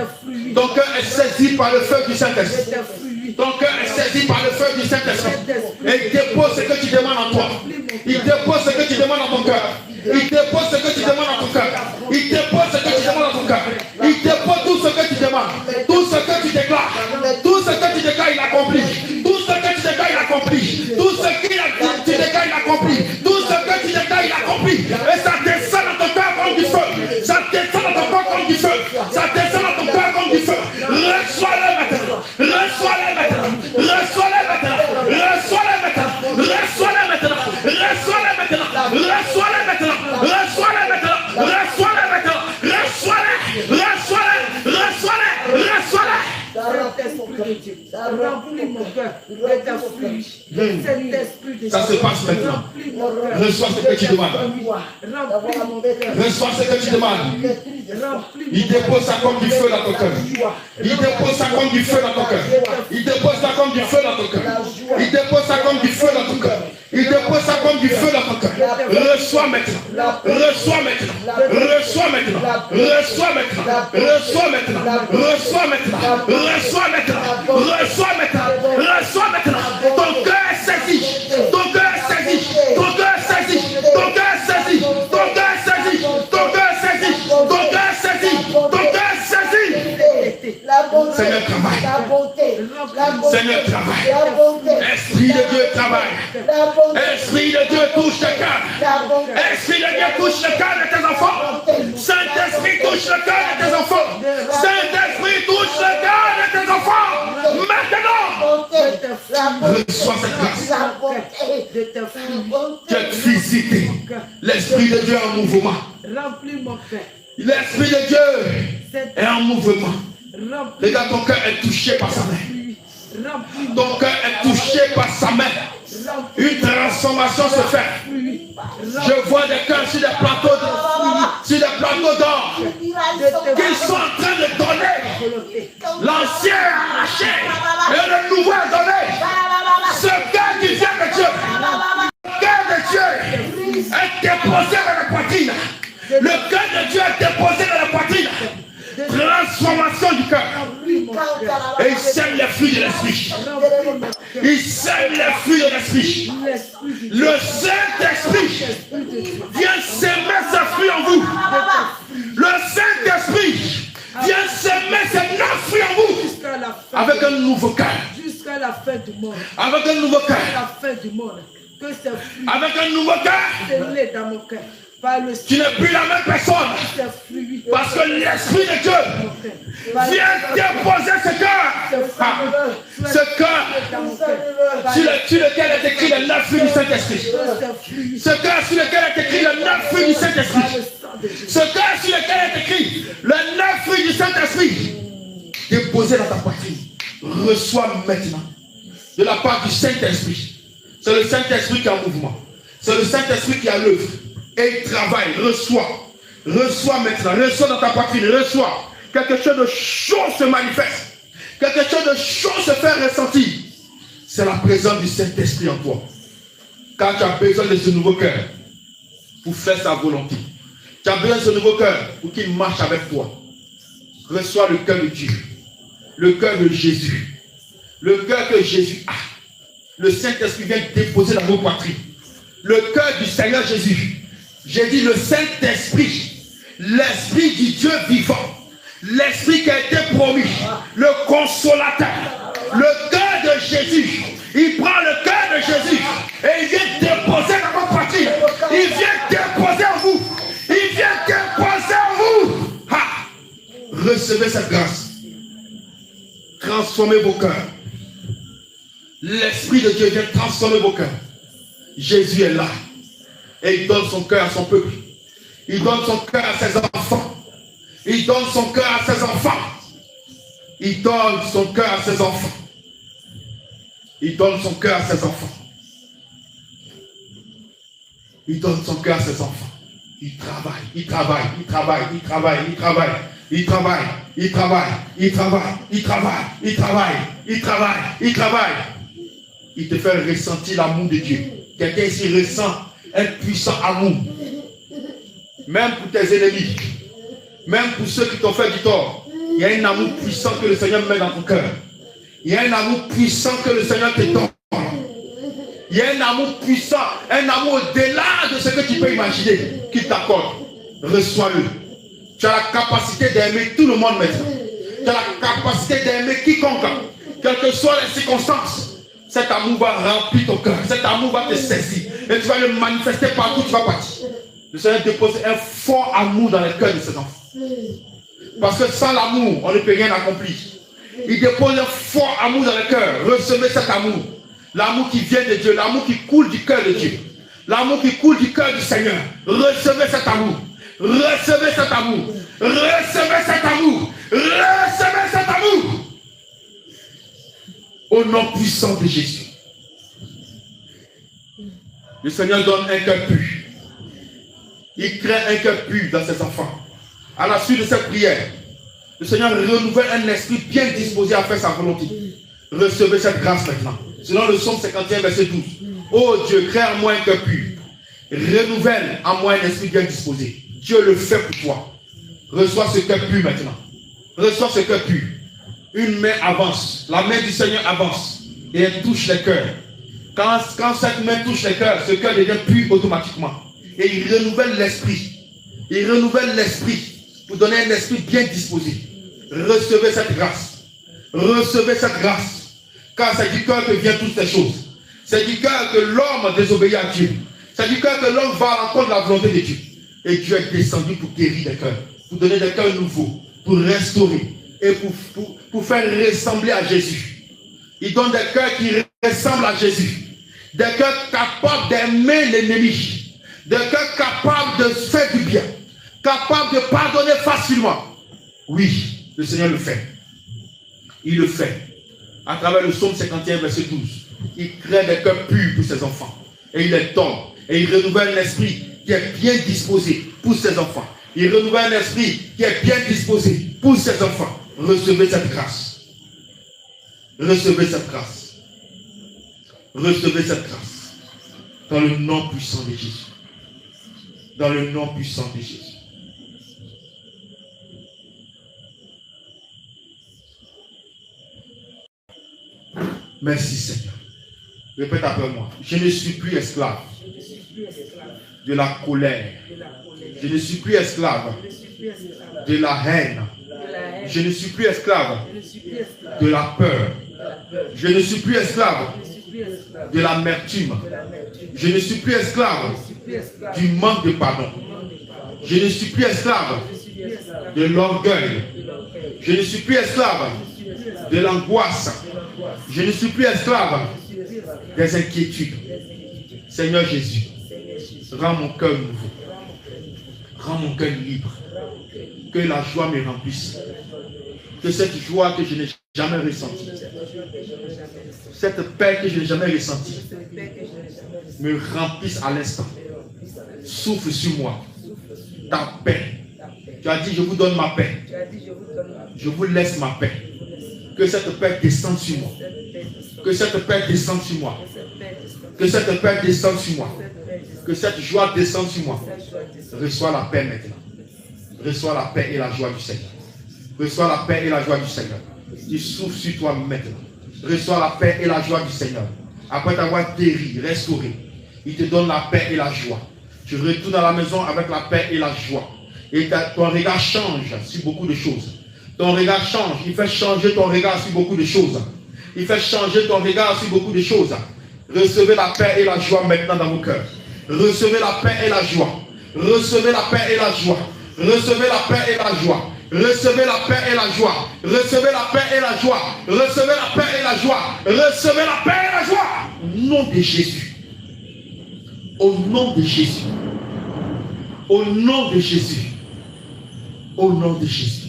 Ton cœur est saisi par le feu du Saint-Esprit. Ton cœur est saisi par le feu du Saint-Esprit. Et il dépose ce que tu demandes en toi. Il dépose ce que tu demandes dans ton cœur. Il dépose ce que tu demandes dans ton cœur. Il dépose ce que tu demandes dans ton cœur. Il dépose tout ce que tu demandes. Tout ce que tu déclares. Tout ce que tu déclares, il accomplit. Tout ce que tu déclares, il accomplit. Tout ce que tu déclares, il accomplit. Tout ce que tu déclares, il accomplit. Et ça descend dans ton cœur comme du feu. Ça descend dans ton cœur comme du feu. Ça descend dans ton cœur comme du feu. Reçois-le maintenant. Reçois-le maintenant. Reçois-le maintenant. Reçois-le maintenant. Reçois-le maintenant. Reçois-le maintenant. Reçois-le maintenant. Reçois-le maintenant. Reçois-le maintenant. Reçois-le. Reçois-le. Reçois-le. Reçois-le. Remplis mon cœur de ta fruit. Ça se passe maintenant. Reçois ce que tu demandes. Reçois ce que tu demandes. Il dépose ça comme du feu dans ton cœur. Il dépose ça comme du feu dans ton cœur. Il dépose ça comme du feu dans ton cœur. Il dépose ça comme du feu dans ton cœur. Il dépose ça comme du feu dans ton cœur. Reçois maintenant. Reçois maintenant. Reçois maintenant. Reçois maintenant. Reçois maintenant. Reçois maintenant. Reçois maintenant. Reçois maintenant. Reçois maintenant. Ton cœur est saisi. Ton cœur est saisi. Ton cœur est saisi. Ton cœur est saisi. Ton cœur est saisi. Ton cœur est saisi. Ton cœur est saisi. Ton cœur est saisi. Seigneur, travaille. Seigneur, travaille. Esprit de Dieu, travaille. Esprit de Dieu, touche le cœur. Esprit de Dieu, touche le cœur de tes enfants. Saint-Esprit, touche le cœur de tes enfants. Saint-Esprit, touche le cœur de tes enfants. Maintenant, reçois cette grâce. Tu es visité. L'Esprit de Dieu en mouvement. Remplis mon cœur L'Esprit de Dieu est en mouvement. Regarde, ton cœur est touché par sa main. Ton cœur est touché par sa main. Une transformation se fait. Je vois des cœurs sur des plateaux d'or qui sont en train de donner. L'ancien est arraché et le nouveau est donné. Ce cœur qui vient de Dieu, le cœur de Dieu est déposé dans la poitrine. Le cœur de Dieu est déposé dans la poitrine. Transformation du cœur. Et il sème les fruits de l'esprit. Il sème les fruits de l'esprit. Le Saint-Esprit vient s'aimer ses fruits en vous. Le Saint-Esprit vient s'aimer ses 9 fruits en vous. Avec un nouveau cœur. Jusqu'à la fin du monde. Avec un nouveau cœur. Jusqu'à la fin du monde. Que ces fruits. Avec un nouveau cœur. Scellés dans mon cœur. Tu n'es plus la même personne. Parce que l'Esprit de Dieu vient déposer ce cœur. Ce cœur sur lequel est écrit le 9 fruits du Saint-Esprit. Ce cœur sur lequel est écrit le 9 fruits du Saint-Esprit. Ce cœur sur lequel est écrit le 9 fruits du Saint-Esprit. Déposé dans ta poitrine. Reçois maintenant de la part du Saint-Esprit. C'est le Saint-Esprit qui est en mouvement. C'est le Saint-Esprit qui est à l'œuvre. Et il travaille, reçois maintenant, reçois dans ta poitrine, reçois. Quelque chose de chaud se manifeste. Quelque chose de chaud se fait ressentir. C'est la présence du Saint-Esprit en toi. Car tu as besoin de ce nouveau cœur pour faire sa volonté. Tu as besoin de ce nouveau cœur pour qu'il marche avec toi. Reçois le cœur de Dieu. Le cœur de Jésus. Le cœur que Jésus a. Le Saint-Esprit vient déposer dans vos poitrines. Le cœur du Seigneur Jésus. J'ai dit le Saint-Esprit, l'Esprit du Dieu vivant, l'Esprit qui a été promis, le consolateur, le cœur de Jésus. Il prend le cœur de Jésus et il vient déposer dans vos poitrines. Il vient déposer en vous. Il vient déposer en vous. Recevez cette grâce. Transformez vos cœurs. L'Esprit de Dieu vient transformer vos cœurs. Jésus est là. Et il donne son cœur à son peuple. Il donne son cœur à ses enfants. Il donne son cœur à ses enfants. Il donne son cœur à ses enfants. Il donne son cœur à ses enfants. Il donne son cœur à ses enfants. Il travaille, il travaille, il travaille, il travaille, il travaille, il travaille, il travaille, il travaille, il travaille, il travaille, il travaille, il travaille. Il te fait ressentir l'amour de Dieu. Quelqu'un ici ressent un puissant amour. Même pour tes ennemis. Même pour ceux qui t'ont fait du tort. Il y a un amour puissant que le Seigneur met dans ton cœur. Il y a un amour puissant que le Seigneur te donne. Il y a un amour puissant, un amour au-delà de ce que tu peux imaginer qu'il t'accorde. Reçois-le. Tu as la capacité d'aimer tout le monde maintenant. Tu as la capacité d'aimer quiconque. Quelles que soient les circonstances. Cet amour va remplir ton cœur. Cet amour va te saisir. Et tu vas le manifester partout où tu vas partir. Le Seigneur dépose un fort amour dans le cœur de ses enfants. Parce que sans l'amour, on ne peut rien accomplir. Il dépose un fort amour dans le cœur. Recevez cet amour. L'amour qui vient de Dieu. L'amour qui coule du cœur de Dieu. L'amour qui coule du cœur du Seigneur. Recevez cet amour. Recevez cet amour. Recevez cet amour. Recevez cet amour. Au nom puissant de Jésus. Le Seigneur donne un cœur pur. Il crée un cœur pur dans ses enfants. À la suite de cette prière, le Seigneur renouvelle un esprit bien disposé à faire sa volonté. Recevez cette grâce maintenant. Selon le psaume 51, verset 12. Oh Dieu, crée en moi un cœur pur. Renouvelle en moi un esprit bien disposé. Dieu le fait pour toi. Reçois ce cœur pur maintenant. Reçois ce cœur pur. Une main avance. La main du Seigneur avance. Et elle touche les cœurs. Quand cette main touche les cœurs, ce cœur devient pur automatiquement. Et il renouvelle l'esprit. Il renouvelle l'esprit pour donner un esprit bien disposé. Recevez cette grâce. Recevez cette grâce. Car c'est du cœur que viennent toutes ces choses. C'est du cœur que l'homme désobéit à Dieu. C'est du cœur que l'homme va à l'encontre de la volonté de Dieu. Et Dieu est descendu pour guérir des cœurs. Pour donner des cœurs nouveaux. Pour restaurer. Et pour faire ressembler à Jésus. Il donne des cœurs qui ressemblent à Jésus. Des cœurs capables d'aimer l'ennemi. Des cœurs capables de faire du bien. capable de pardonner facilement. Oui, le Seigneur le fait. Il le fait. À travers le psaume 51, verset 12. Il crée des cœurs purs pour ses enfants. Et il les donne. Et il renouvelle un esprit qui est bien disposé pour ses enfants. Il renouvelle un esprit qui est bien disposé pour ses enfants. Recevez cette grâce. Recevez cette grâce. Recevez cette grâce. Dans le nom puissant de Jésus. Dans le nom puissant de Jésus. Merci Seigneur. Répète après moi. Je ne suis plus esclave de la colère. Je ne suis plus esclave de la haine. Je ne suis plus esclave de la peur. Je ne suis plus esclave de l'amertume. Je ne suis plus esclave du manque de pardon. Je ne suis plus esclave de l'orgueil. Je ne suis plus esclave de l'angoisse. Je ne suis plus esclave des inquiétudes. Seigneur Jésus, rends mon cœur nouveau. Rends mon cœur libre. Que la joie me remplisse. Que cette joie que je n'ai jamais ressentie, cette paix que je n'ai jamais ressentie, me remplisse à l'instant. Souffle sur moi. Ta paix. Tu as dit, je vous donne ma paix. Je vous laisse ma paix. Que cette paix descende sur moi. Que cette paix descende sur moi. Que cette paix descende sur moi. Que cette joie descende sur moi. Reçois la paix maintenant. Reçois la paix et la joie du Seigneur. Reçois la paix et la joie du Seigneur. Tu souffles sur toi maintenant. Reçois la paix et la joie du Seigneur. Après t'avoir guéri, restauré, il te donne la paix et la joie. Tu retournes à la maison avec la paix et la joie. Et ton regard change sur beaucoup de choses. Ton regard change. Il fait changer ton regard sur beaucoup de choses. Il fait changer ton regard sur beaucoup de choses. Recevez la paix et la joie maintenant dans vos cœurs. Recevez la paix et la joie. Recevez la paix et la joie. Recevez la paix et la joie. Recevez la paix et la joie. Recevez la paix et la joie. Recevez la paix et la joie. Recevez la paix et la joie. Au nom de Jésus. Au nom de Jésus. Au nom de Jésus. Au nom de Jésus.